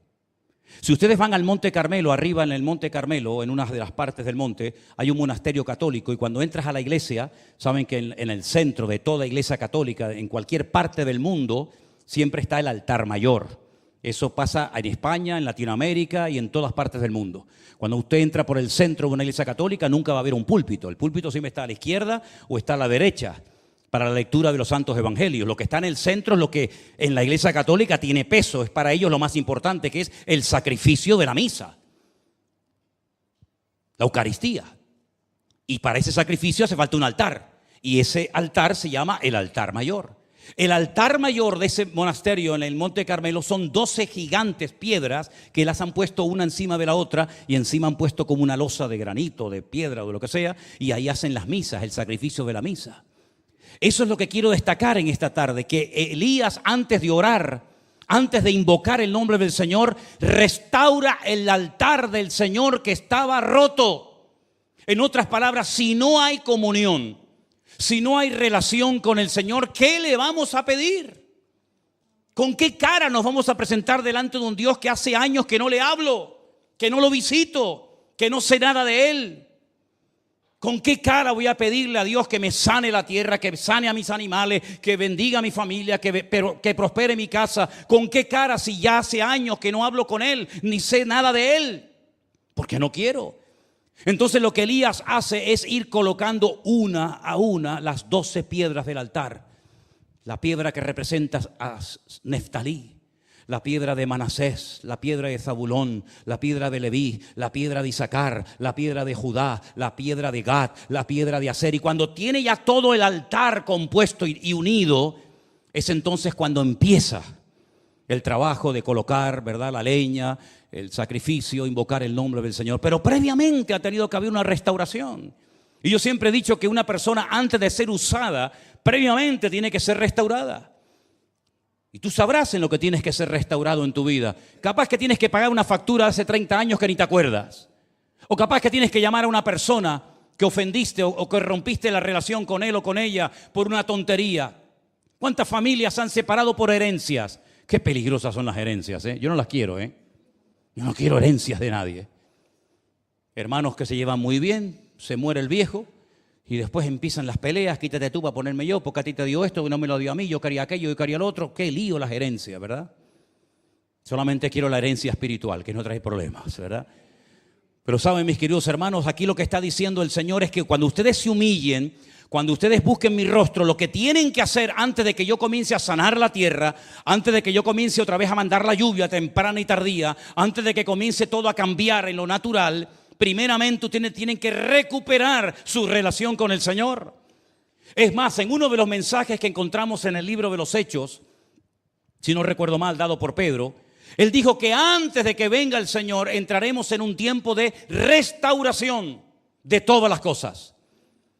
Si ustedes van al Monte Carmelo, arriba en el Monte Carmelo, en una de las partes del monte, hay un monasterio católico, y cuando entras a la iglesia, saben que en el centro de toda iglesia católica, en cualquier parte del mundo, siempre está el altar mayor. Eso pasa en España, en Latinoamérica y en todas partes del mundo. Cuando usted entra por el centro de una iglesia católica, nunca va a haber un púlpito. El púlpito siempre está a la izquierda o está a la derecha para la lectura de los santos evangelios. Lo que está en el centro es lo que en la iglesia católica tiene peso, es para ellos lo más importante, que es el sacrificio de la misa, la Eucaristía. Y para ese sacrificio hace falta un altar, y ese altar se llama el altar mayor. El altar mayor de ese monasterio en el Monte Carmelo son 12 gigantes piedras que las han puesto una encima de la otra, y encima han puesto como una losa de granito, de piedra o de lo que sea, y ahí hacen las misas, el sacrificio de la misa. Eso es lo que quiero destacar en esta tarde, que Elías, antes de orar, antes de invocar el nombre del Señor, restaura el altar del Señor que estaba roto. En otras palabras, si no hay comunión, si no hay relación con el Señor, ¿qué le vamos a pedir? ¿Con qué cara nos vamos a presentar delante de un Dios que hace años que no le hablo, que no lo visito, que no sé nada de Él? ¿Con qué cara voy a pedirle a Dios que me sane la tierra, que sane a mis animales, que bendiga a mi familia, que prospere mi casa? ¿Con qué cara si ya hace años que no hablo con Él, ni sé nada de Él? Porque no quiero. Entonces lo que Elías hace es ir colocando una a una las 12 piedras del altar. La piedra que representa a Neftalí, la piedra de Manasés, la piedra de Zabulón, la piedra de Leví, la piedra de Isaacar, la piedra de Judá, la piedra de Gad, la piedra de Aser. Y cuando tiene ya todo el altar compuesto y unido, es entonces cuando empieza el trabajo de colocar, ¿verdad?, la leña, el sacrificio, invocar el nombre del Señor. Pero previamente ha tenido que haber una restauración. Y yo siempre he dicho que una persona, antes de ser usada, previamente tiene que ser restaurada. Y tú sabrás en lo que tienes que ser restaurado en tu vida. Capaz que tienes que pagar una factura hace 30 años que ni te acuerdas. O capaz que tienes que llamar a una persona que ofendiste o que rompiste la relación con él o con ella por una tontería. ¿Cuántas familias se han separado por herencias? Qué peligrosas son las herencias, ¿eh? Yo no las quiero, ¿eh? Yo no quiero herencias de nadie. Hermanos que se llevan muy bien, se muere el viejo, y después empiezan las peleas, quítate tú para ponerme yo, porque a ti te dio esto, que no me lo dio a mí, yo quería aquello, yo quería lo otro. Qué lío las herencias, ¿verdad? Solamente quiero la herencia espiritual, que no trae problemas, ¿verdad? Pero saben, mis queridos hermanos, aquí lo que está diciendo el Señor es que cuando ustedes se humillen, cuando ustedes busquen mi rostro, lo que tienen que hacer antes de que yo comience a sanar la tierra, antes de que yo comience otra vez a mandar la lluvia temprana y tardía, antes de que comience todo a cambiar en lo natural, primeramente ustedes tienen que recuperar su relación con el Señor. Es más, en uno de los mensajes que encontramos en el libro de los Hechos, si no recuerdo mal, dado por Pedro, él dijo que antes de que venga el Señor entraremos en un tiempo de restauración de todas las cosas.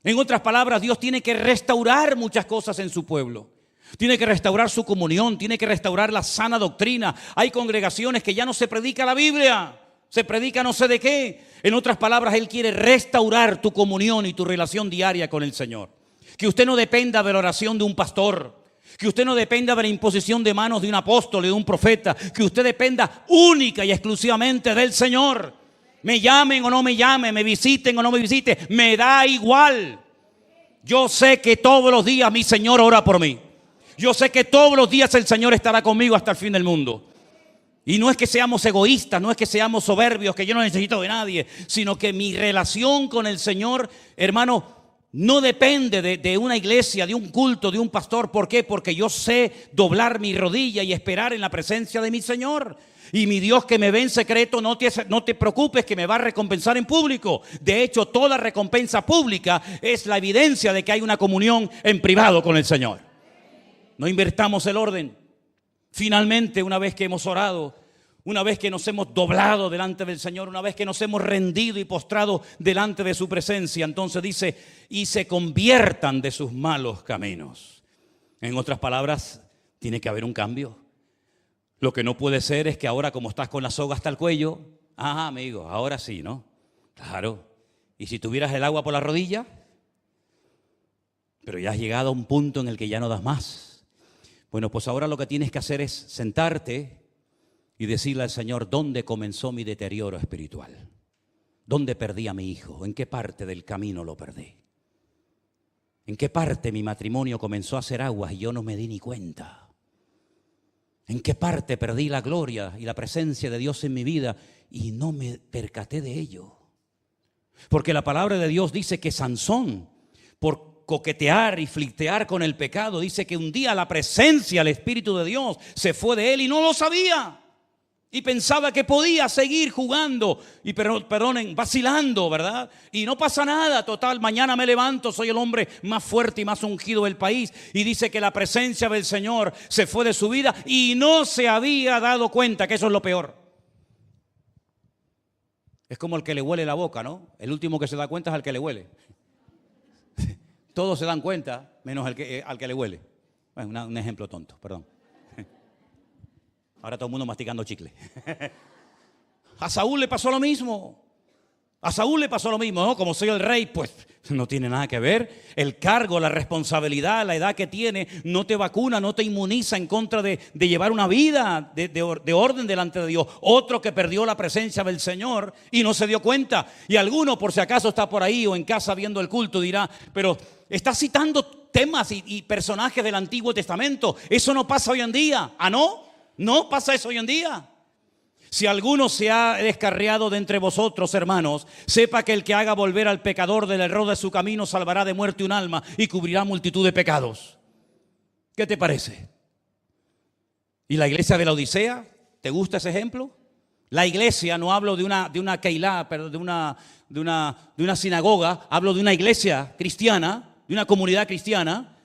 En otras palabras, Dios tiene que restaurar muchas cosas en su pueblo. Tiene que restaurar su comunión, tiene que restaurar la sana doctrina. Hay congregaciones que ya no se predica la Biblia, se predica no sé de qué. En otras palabras, Él quiere restaurar tu comunión y tu relación diaria con el Señor. Que usted no dependa de la oración de un pastor, que usted no dependa de la imposición de manos de un apóstol, de un profeta, que usted dependa única y exclusivamente del Señor. Me llamen o no me llamen, me visiten o no me visiten, me da igual. Yo sé que todos los días mi Señor ora por mí. Yo sé que todos los días el Señor estará conmigo hasta el fin del mundo. Y no es que seamos egoístas, no es que seamos soberbios, que yo no necesito de nadie, sino que mi relación con el Señor, hermano, no depende de una iglesia, de un culto, de un pastor. ¿Por qué? Porque yo sé doblar mi rodilla y esperar en la presencia de mi Señor. Y mi Dios que me ve en secreto, no te preocupes que me va a recompensar en público. De hecho, toda recompensa pública es la evidencia de que hay una comunión en privado con el Señor. No invertamos el orden. Finalmente, una vez que hemos orado, una vez que nos hemos doblado delante del Señor, una vez que nos hemos rendido y postrado delante de su presencia, entonces dice, y se conviertan de sus malos caminos. En otras palabras, tiene que haber un cambio. Lo que no puede ser es que ahora, como estás con la soga hasta el cuello, amigo, ahora sí, ¿no? Claro. ¿Y si tuvieras el agua por la rodilla? Pero ya has llegado a un punto en el que ya no das más. Bueno, pues ahora lo que tienes que hacer es sentarte y decirle al Señor, ¿dónde comenzó mi deterioro espiritual? ¿Dónde perdí a mi hijo? ¿En qué parte del camino lo perdí? ¿En qué parte mi matrimonio comenzó a hacer aguas y yo no me di ni cuenta? ¿En qué parte perdí la gloria y la presencia de Dios en mi vida y no me percaté de ello? Porque la palabra de Dios dice que Sansón, por coquetear y flirtear con el pecado, dice que un día la presencia, el Espíritu de Dios se fue de él y no lo sabía. Y pensaba que podía seguir jugando y perdonen, vacilando, ¿verdad? Y no pasa nada, total, mañana me levanto, soy el hombre más fuerte y más ungido del país. Y dice que la presencia del Señor se fue de su vida y no se había dado cuenta, que eso es lo peor. Es como el que le huele la boca, ¿no? El último que se da cuenta es al que le huele. Todos se dan cuenta, menos al que le huele. Bueno, un ejemplo tonto, perdón. Ahora todo el mundo masticando chicle. A Saúl le pasó lo mismo. A Saúl le pasó lo mismo, ¿no? Como soy el rey, pues no tiene nada que ver. El cargo, la responsabilidad, la edad que tiene, no te vacuna, no te inmuniza en contra de llevar una vida de orden delante de Dios. Otro que perdió la presencia del Señor y no se dio cuenta. Y alguno, por si acaso está por ahí o en casa viendo el culto, dirá, pero está citando temas y personajes del Antiguo Testamento. Eso no pasa hoy en día. ¿Ah, no? No pasa eso hoy en día. Si alguno se ha descarriado de entre vosotros, hermanos, sepa que el que haga volver al pecador del error de su camino salvará de muerte un alma y cubrirá multitud de pecados. ¿Qué te parece? ¿Y la iglesia de la Odisea? ¿Te gusta ese ejemplo? La iglesia, no hablo de una keilá, pero de una sinagoga, hablo de una iglesia cristiana, de una comunidad cristiana.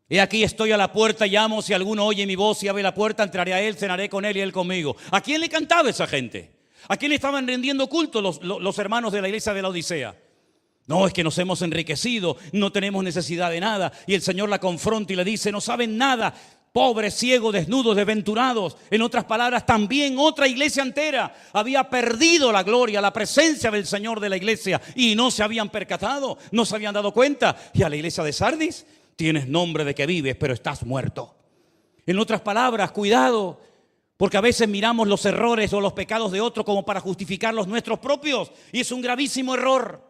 He aquí estoy a la puerta, llamo, si alguno oye mi voz y abre la puerta, entraré a él, cenaré con él y él conmigo. ¿A quién le cantaba esa gente? ¿A quién le estaban rendiendo culto los hermanos de la iglesia de la Odisea? No, es que nos hemos enriquecido, no tenemos necesidad de nada. Y el Señor la confronta y le dice, no saben nada, pobres, ciegos, desnudos, desventurados. En otras palabras, también otra iglesia entera había perdido la gloria, la presencia del Señor de la iglesia y no se habían percatado, no se habían dado cuenta. Y a la iglesia de Sardis, tienes nombre de que vives, pero estás muerto. En otras palabras, cuidado, porque a veces miramos los errores o los pecados de otro como para justificar los nuestros propios, y es un gravísimo error.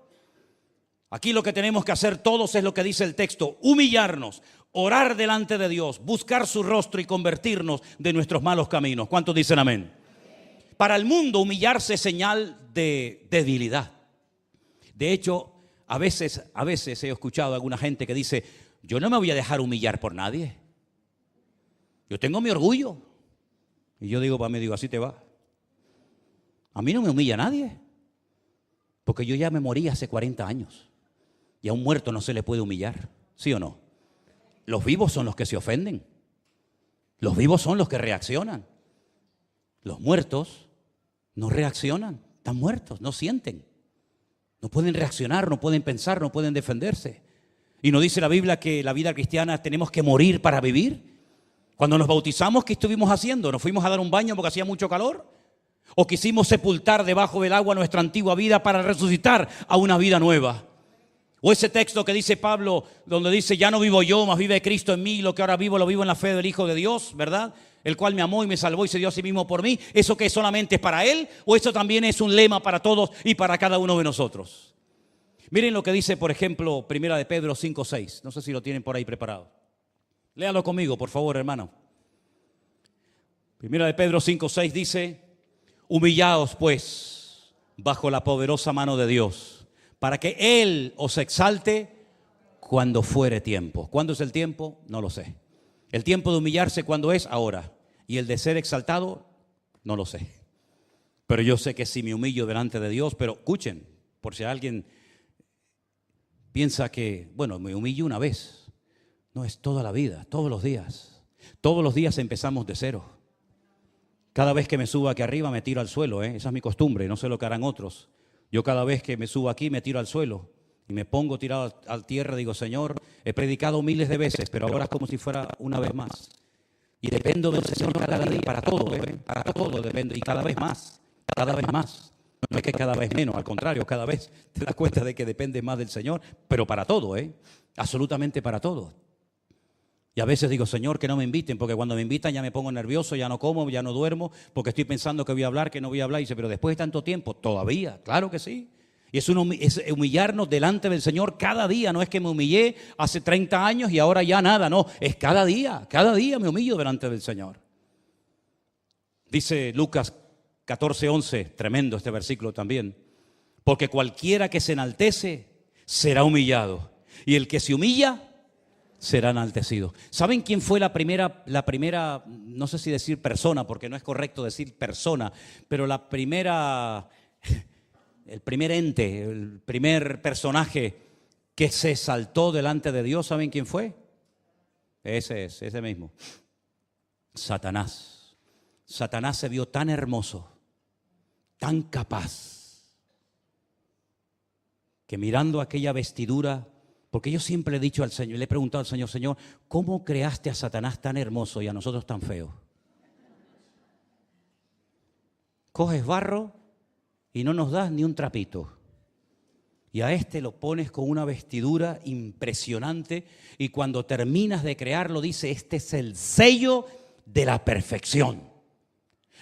Aquí lo que tenemos que hacer todos es lo que dice el texto: humillarnos, orar delante de Dios, buscar su rostro y convertirnos de nuestros malos caminos. ¿Cuántos dicen amén? Para el mundo, humillarse es señal de debilidad. De hecho, a veces he escuchado a alguna gente que dice: yo no me voy a dejar humillar por nadie. Yo tengo mi orgullo. Y yo digo para mí, así te va. A mí no me humilla nadie. Porque yo ya me morí hace 40 años. Y a un muerto no se le puede humillar. ¿Sí o no? Los vivos son los que se ofenden. Los vivos son los que reaccionan. Los muertos no reaccionan. Están muertos, no sienten. No pueden reaccionar, no pueden pensar, no pueden defenderse. ¿Y no dice la Biblia que la vida cristiana tenemos que morir para vivir? Cuando nos bautizamos, ¿qué estuvimos haciendo? ¿Nos fuimos a dar un baño porque hacía mucho calor? ¿O quisimos sepultar debajo del agua nuestra antigua vida para resucitar a una vida nueva? O ese texto que dice Pablo, donde dice: ya no vivo yo, mas vive Cristo en mí, lo que ahora vivo lo vivo en la fe del Hijo de Dios, ¿verdad? El cual me amó y me salvó y se dio a sí mismo por mí. ¿Eso que solamente es para Él? ¿O eso también es un lema para todos y para cada uno de nosotros? Miren lo que dice, por ejemplo, Primera de Pedro 5:6. No sé si lo tienen por ahí preparado. Léalo conmigo, por favor, hermano. Primera de Pedro 5:6 dice: humillaos pues bajo la poderosa mano de Dios, para que Él os exalte cuando fuere tiempo. ¿Cuándo es el tiempo? No lo sé. El tiempo de humillarse, ¿cuándo es? Ahora. Y el de ser exaltado, No lo sé. Pero yo sé que si me humillo delante de Dios, pero escuchen, por si alguien piensa que, bueno, me humillo una vez. No, es toda la vida, todos los días. Todos los días empezamos de cero. Cada vez que me subo aquí arriba me tiro al suelo, esa es mi costumbre, no sé lo que harán otros. Yo cada vez que me subo aquí me tiro al suelo y me pongo tirado a tierra, digo, Señor, he predicado miles de veces, pero ahora es como si fuera una vez más. Y dependo del Señor cada día para todo, para todo dependo, y cada vez más, cada vez más. No es que cada vez menos, al contrario, cada vez te das cuenta de que dependes más del Señor, pero para todo, absolutamente para todo. Y a veces digo, Señor, que no me inviten, porque cuando me invitan ya me pongo nervioso, ya no como, ya no duermo, porque estoy pensando que voy a hablar, que no voy a hablar. Y dice, pero después de tanto tiempo, todavía, claro que sí. Y es humillarnos delante del Señor cada día. No es que me humillé hace 30 años y ahora ya nada, no. Es cada día me humillo delante del Señor. Dice Lucas 14:11, tremendo este versículo también. Porque cualquiera que se enaltece será humillado, y el que se humilla será enaltecido. ¿Saben quién fue la primera, no sé si decir persona, porque no es correcto decir persona, pero el primer ente, el primer personaje que se exaltó delante de Dios? ¿Saben quién fue? Ese mismo. Satanás. Satanás se vio tan hermoso, tan capaz, que mirando aquella vestidura, porque yo siempre he dicho al Señor, le he preguntado al Señor, Señor, ¿cómo creaste a Satanás tan hermoso y a nosotros tan feos? Coges barro y no nos das ni un trapito. Y a este lo pones con una vestidura impresionante, y cuando terminas de crearlo dice, este es el sello de la perfección.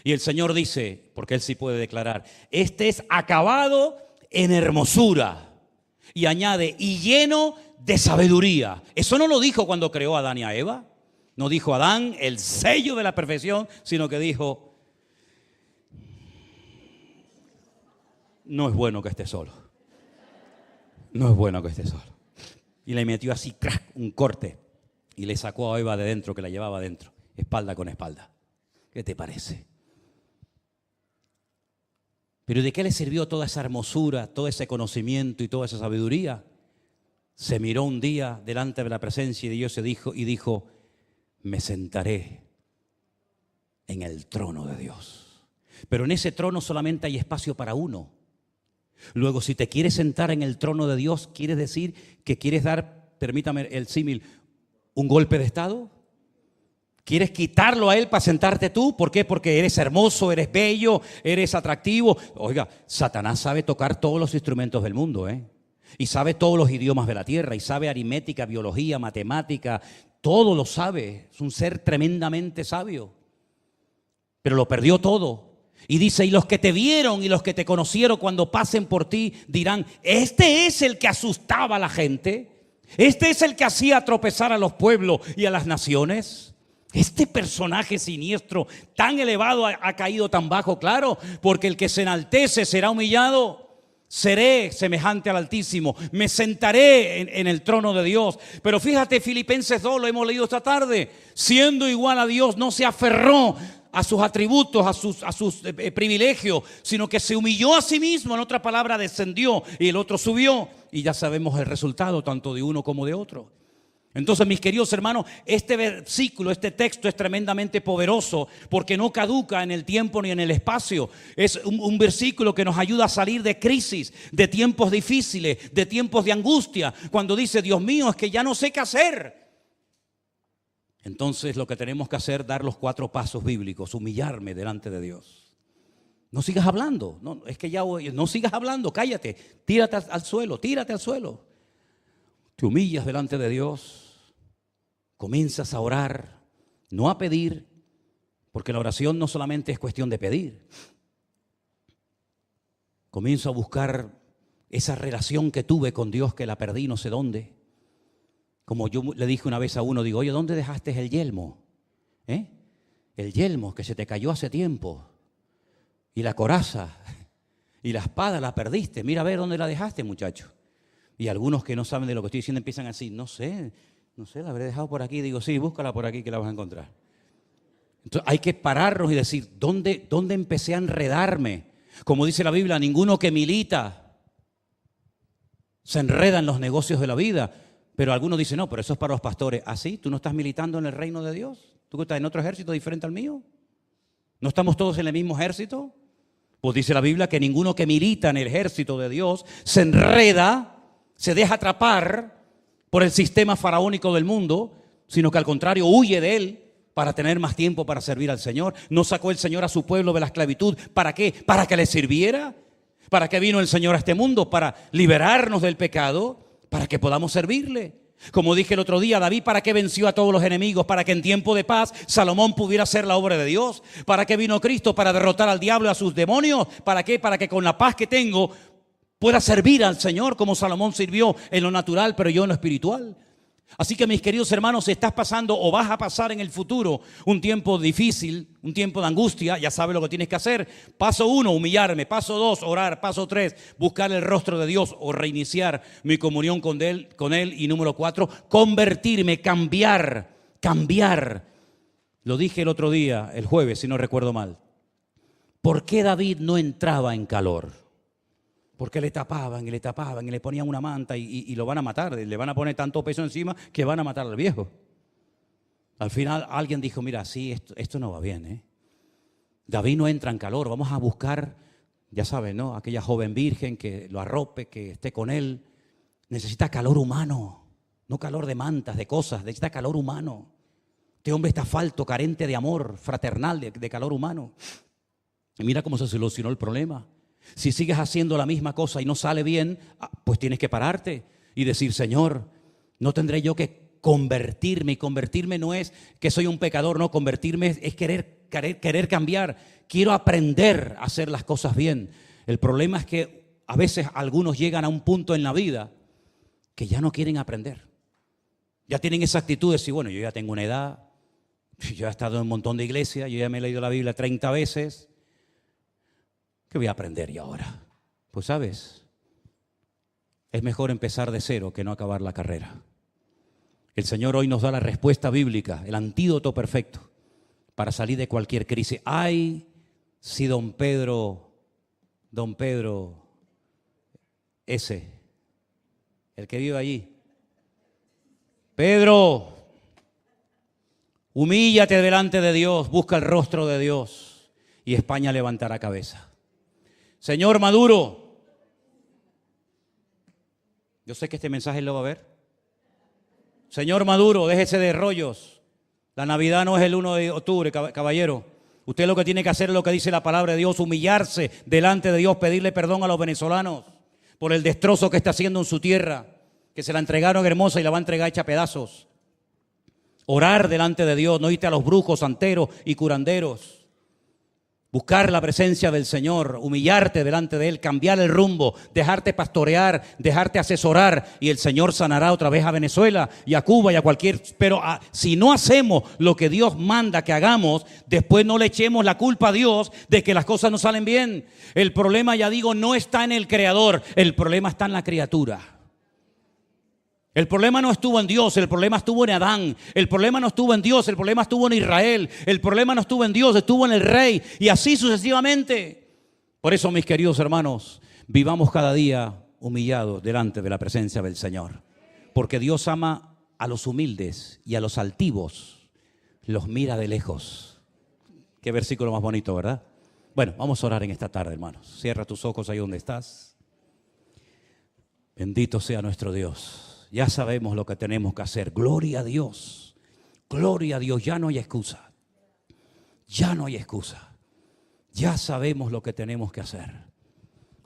Y el Señor dice, porque Él sí puede declarar, este es acabado en hermosura. Y añade, y lleno de sabiduría. Eso no lo dijo cuando creó a Adán y a Eva. No dijo Adán el sello de la perfección, sino que dijo, no es bueno que esté solo. No es bueno que esté solo. Y le metió así, crack, un corte, y le sacó a Eva de dentro, que la llevaba dentro, espalda con espalda. ¿Qué te parece? Pero ¿de qué le sirvió toda esa hermosura, todo ese conocimiento y toda esa sabiduría? Se miró un día delante de la presencia de Dios y dijo, me sentaré en el trono de Dios. Pero en ese trono solamente hay espacio para uno. Luego, si te quieres sentar en el trono de Dios, ¿quiere decir que quieres dar, permítame el símil, un golpe de estado? ¿Quieres quitarlo a Él para sentarte tú? ¿Por qué? Porque eres hermoso, eres bello, eres atractivo. Oiga, Satanás sabe tocar todos los instrumentos del mundo, y sabe todos los idiomas de la tierra, y sabe aritmética, biología, matemática, todo lo sabe. Es un ser tremendamente sabio, pero lo perdió todo. Y dice, y los que te vieron y los que te conocieron cuando pasen por ti dirán, este es el que asustaba a la gente, este es el que hacía tropezar a los pueblos y a las naciones. Este personaje siniestro tan elevado ha caído tan bajo, claro, porque el que se enaltece será humillado. Seré semejante al Altísimo, me sentaré en el trono de Dios. Pero fíjate, Filipenses 2, lo hemos leído esta tarde, siendo igual a Dios, no se aferró a sus atributos, a sus privilegios, sino que se humilló a sí mismo. En otra palabra, descendió y el otro subió. Y ya sabemos el resultado tanto de uno como de otro. Entonces, mis queridos hermanos, este versículo, este texto es tremendamente poderoso porque no caduca en el tiempo ni en el espacio. Es un versículo que nos ayuda a salir de crisis, de tiempos difíciles, de tiempos de angustia. Cuando dice, Dios mío, es que ya no sé qué hacer. Entonces, lo que tenemos que hacer es dar los 4 pasos bíblicos, humillarme delante de Dios. No sigas hablando, es que ya no sigas hablando, cállate, tírate al suelo, tírate al suelo. Te humillas delante de Dios. Comienzas a orar, no a pedir, porque la oración no solamente es cuestión de pedir. Comienzo a buscar esa relación que tuve con Dios, que la perdí no sé dónde. Como yo le dije una vez a uno, digo, oye, ¿dónde dejaste el yelmo? El yelmo que se te cayó hace tiempo. Y la coraza y la espada la perdiste. Mira a ver dónde la dejaste, muchacho. Y algunos que no saben de lo que estoy diciendo empiezan así, no sé, la habré dejado por aquí. Digo, sí, búscala por aquí que la vas a encontrar. Entonces hay que pararnos y decir, ¿dónde empecé a enredarme? Como dice la Biblia, ninguno que milita se enreda en los negocios de la vida. Pero algunos dicen, no, pero eso es para los pastores. ¿Ah, sí? ¿Tú no estás militando en el reino de Dios? ¿Tú estás en otro ejército diferente al mío? ¿No estamos todos en el mismo ejército? Pues dice la Biblia que ninguno que milita en el ejército de Dios se enreda, se deja atrapar por el sistema faraónico del mundo, sino que al contrario huye de él para tener más tiempo para servir al Señor. ¿No sacó el Señor a su pueblo de la esclavitud? ¿Para qué? ¿Para que le sirviera? ¿Para qué vino el Señor a este mundo? Para liberarnos del pecado, para que podamos servirle. Como dije el otro día, David, ¿para qué venció a todos los enemigos? Para que en tiempo de paz Salomón pudiera hacer la obra de Dios. ¿Para qué vino Cristo? Para derrotar al diablo y a sus demonios. ¿Para qué? Para que con la paz que tengo pueda servir al Señor como Salomón sirvió en lo natural, pero yo en lo espiritual. Así que mis queridos hermanos, si estás pasando o vas a pasar en el futuro un tiempo difícil, un tiempo de angustia, ya sabes lo que tienes que hacer. Paso 1, humillarme. Paso 2, orar. Paso 3, buscar el rostro de Dios o reiniciar mi comunión con Él. Y número 4, convertirme, cambiar. Lo dije el otro día, el jueves, si no recuerdo mal. ¿Por qué David no entraba en calor? Porque le tapaban y le ponían una manta y lo van a matar. Le van a poner tanto peso encima que van a matar al viejo. Al final alguien dijo, mira, sí, esto no va bien, ¿eh? David no entra en calor, vamos a buscar, ya saben, ¿no? Aquella joven virgen que lo arrope, que esté con él. Necesita calor humano, no calor de mantas, de cosas, necesita calor humano. Este hombre está falto, carente de amor fraternal, de calor humano. Y mira cómo se solucionó el problema. Si sigues haciendo la misma cosa y no sale bien, pues tienes que pararte y decir, Señor, no tendré yo que convertirme. Y convertirme no es que soy un pecador, no, convertirme es querer cambiar. Quiero aprender a hacer las cosas bien. El problema es que a veces algunos llegan a un punto en la vida que ya no quieren aprender. Ya tienen esa actitud de decir, bueno, yo ya tengo una edad, yo he estado en un montón de iglesias, yo ya me he leído la Biblia 30 veces. ¿Qué voy a aprender yo ahora? Pues sabes, es mejor empezar de cero que no acabar la carrera. El Señor hoy nos da la respuesta bíblica, el antídoto perfecto para salir de cualquier crisis. Ay, si don Pedro ese, el que vive allí. Pedro, humíllate delante de Dios, busca el rostro de Dios y España levantará cabeza. Señor Maduro, yo sé que este mensaje lo va a ver. Señor Maduro, déjese de rollos. La Navidad no es el 1 de octubre, caballero. Usted lo que tiene que hacer es lo que dice la palabra de Dios, humillarse delante de Dios, pedirle perdón a los venezolanos por el destrozo que está haciendo en su tierra, que se la entregaron hermosa y la va a entregar hecha a pedazos. Orar delante de Dios, no irte a los brujos, santeros y curanderos. Buscar la presencia del Señor, humillarte delante de Él, cambiar el rumbo, dejarte pastorear, dejarte asesorar y el Señor sanará otra vez a Venezuela y a Cuba y a cualquier... Pero si no hacemos lo que Dios manda que hagamos, después no le echemos la culpa a Dios de que las cosas no salen bien. El problema, ya digo, no está en el Creador, el problema está en la criatura. El problema no estuvo en Dios, el problema estuvo en Adán. El problema no estuvo en Dios, el problema estuvo en Israel. El problema no estuvo en Dios, estuvo en el rey. Y así sucesivamente. Por eso, mis queridos hermanos, vivamos cada día humillados delante de la presencia del Señor. Porque Dios ama a los humildes y a los altivos los mira de lejos. Qué versículo más bonito, ¿verdad? Bueno, vamos a orar en esta tarde, hermanos. Cierra tus ojos ahí donde estás. Bendito sea nuestro Dios. Ya sabemos lo que tenemos que hacer. Gloria a Dios. Gloria a Dios. Ya no hay excusa. Ya no hay excusa. Ya sabemos lo que tenemos que hacer.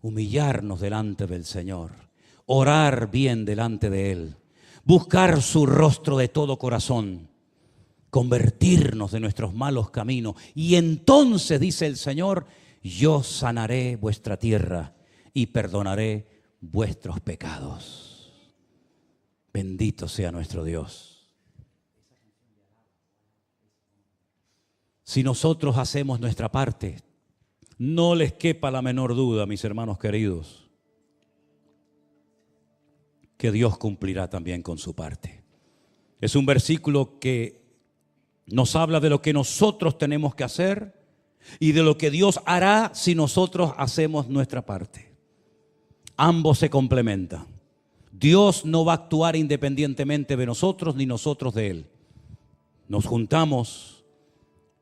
Humillarnos delante del Señor. Orar bien delante de Él. Buscar su rostro de todo corazón. Convertirnos de nuestros malos caminos. Y entonces, dice el Señor, yo sanaré vuestra tierra y perdonaré vuestros pecados. Bendito sea nuestro Dios. Si nosotros hacemos nuestra parte, no les quepa la menor duda, mis hermanos queridos, que Dios cumplirá también con su parte. Es un versículo que Nos habla de lo que nosotros tenemos que hacer y de lo que Dios hará si nosotros hacemos nuestra parte. Ambos se complementan. Dios no va a actuar independientemente de nosotros ni nosotros de Él. Nos juntamos,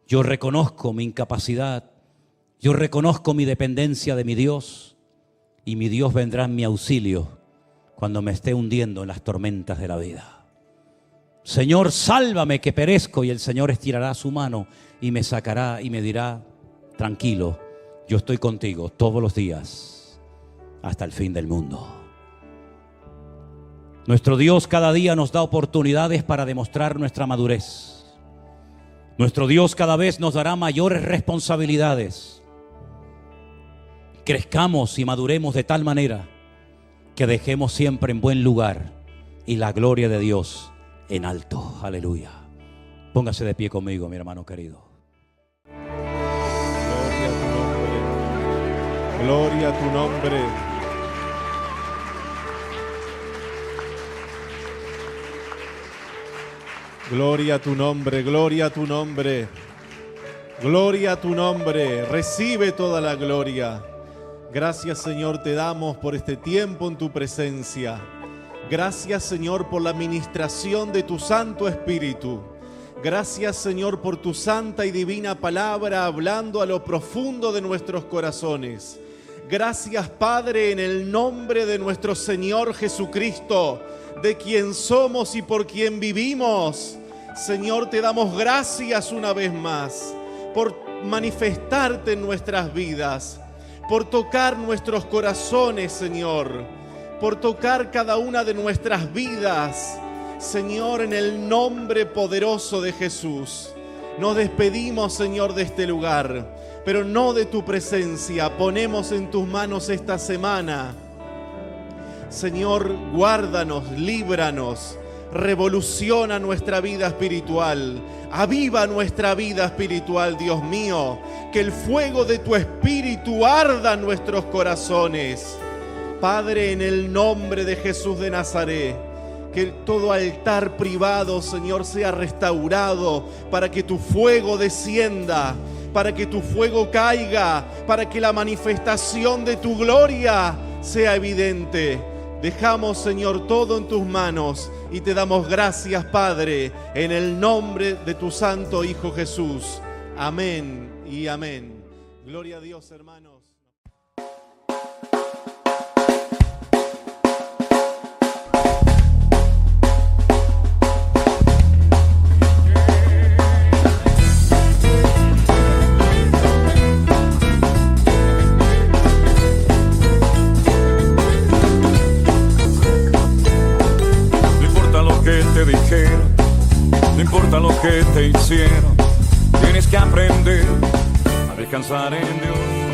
yo reconozco mi incapacidad, yo reconozco mi dependencia de mi Dios y mi Dios vendrá en mi auxilio cuando me esté hundiendo en las tormentas de la vida. Señor, sálvame que perezco, y el Señor estirará su mano y me sacará y me dirá, tranquilo, yo estoy contigo todos los días hasta el fin del mundo. Nuestro Dios cada día nos da oportunidades para demostrar nuestra madurez. Nuestro Dios cada vez nos dará mayores responsabilidades. Crezcamos y maduremos de tal manera que dejemos siempre en buen lugar y la gloria de Dios en alto. Aleluya. Póngase de pie conmigo, mi hermano querido. Gloria a tu nombre. Gloria a tu nombre. Gloria a tu nombre, gloria a tu nombre. Gloria a tu nombre. Recibe toda la gloria. Gracias, Señor, te damos por este tiempo en tu presencia. Gracias, Señor, por la ministración de tu Santo Espíritu. Gracias, Señor, por tu santa y divina palabra hablando a lo profundo de nuestros corazones. Gracias, Padre, en el nombre de nuestro Señor Jesucristo, de quien somos y por quien vivimos. Señor, te damos gracias una vez más por manifestarte en nuestras vidas, por tocar nuestros corazones, Señor, por tocar cada una de nuestras vidas, Señor, en el nombre poderoso de Jesús. Nos despedimos, Señor, de este lugar, pero no de tu presencia. Ponemos en tus manos esta semana. Señor, guárdanos, líbranos, revoluciona nuestra vida espiritual, aviva nuestra vida espiritual, Dios mío, que el fuego de tu Espíritu arda en nuestros corazones. Padre, en el nombre de Jesús de Nazaret, que todo altar privado, Señor, sea restaurado para que tu fuego descienda, para que tu fuego caiga, para que la manifestación de tu gloria sea evidente. Dejamos, Señor, todo en tus manos y te damos gracias, Padre, en el nombre de tu Santo Hijo Jesús. Amén y amén. Gloria a Dios, hermanos. No importa lo que te hicieron, tienes que aprender a descansar en Dios.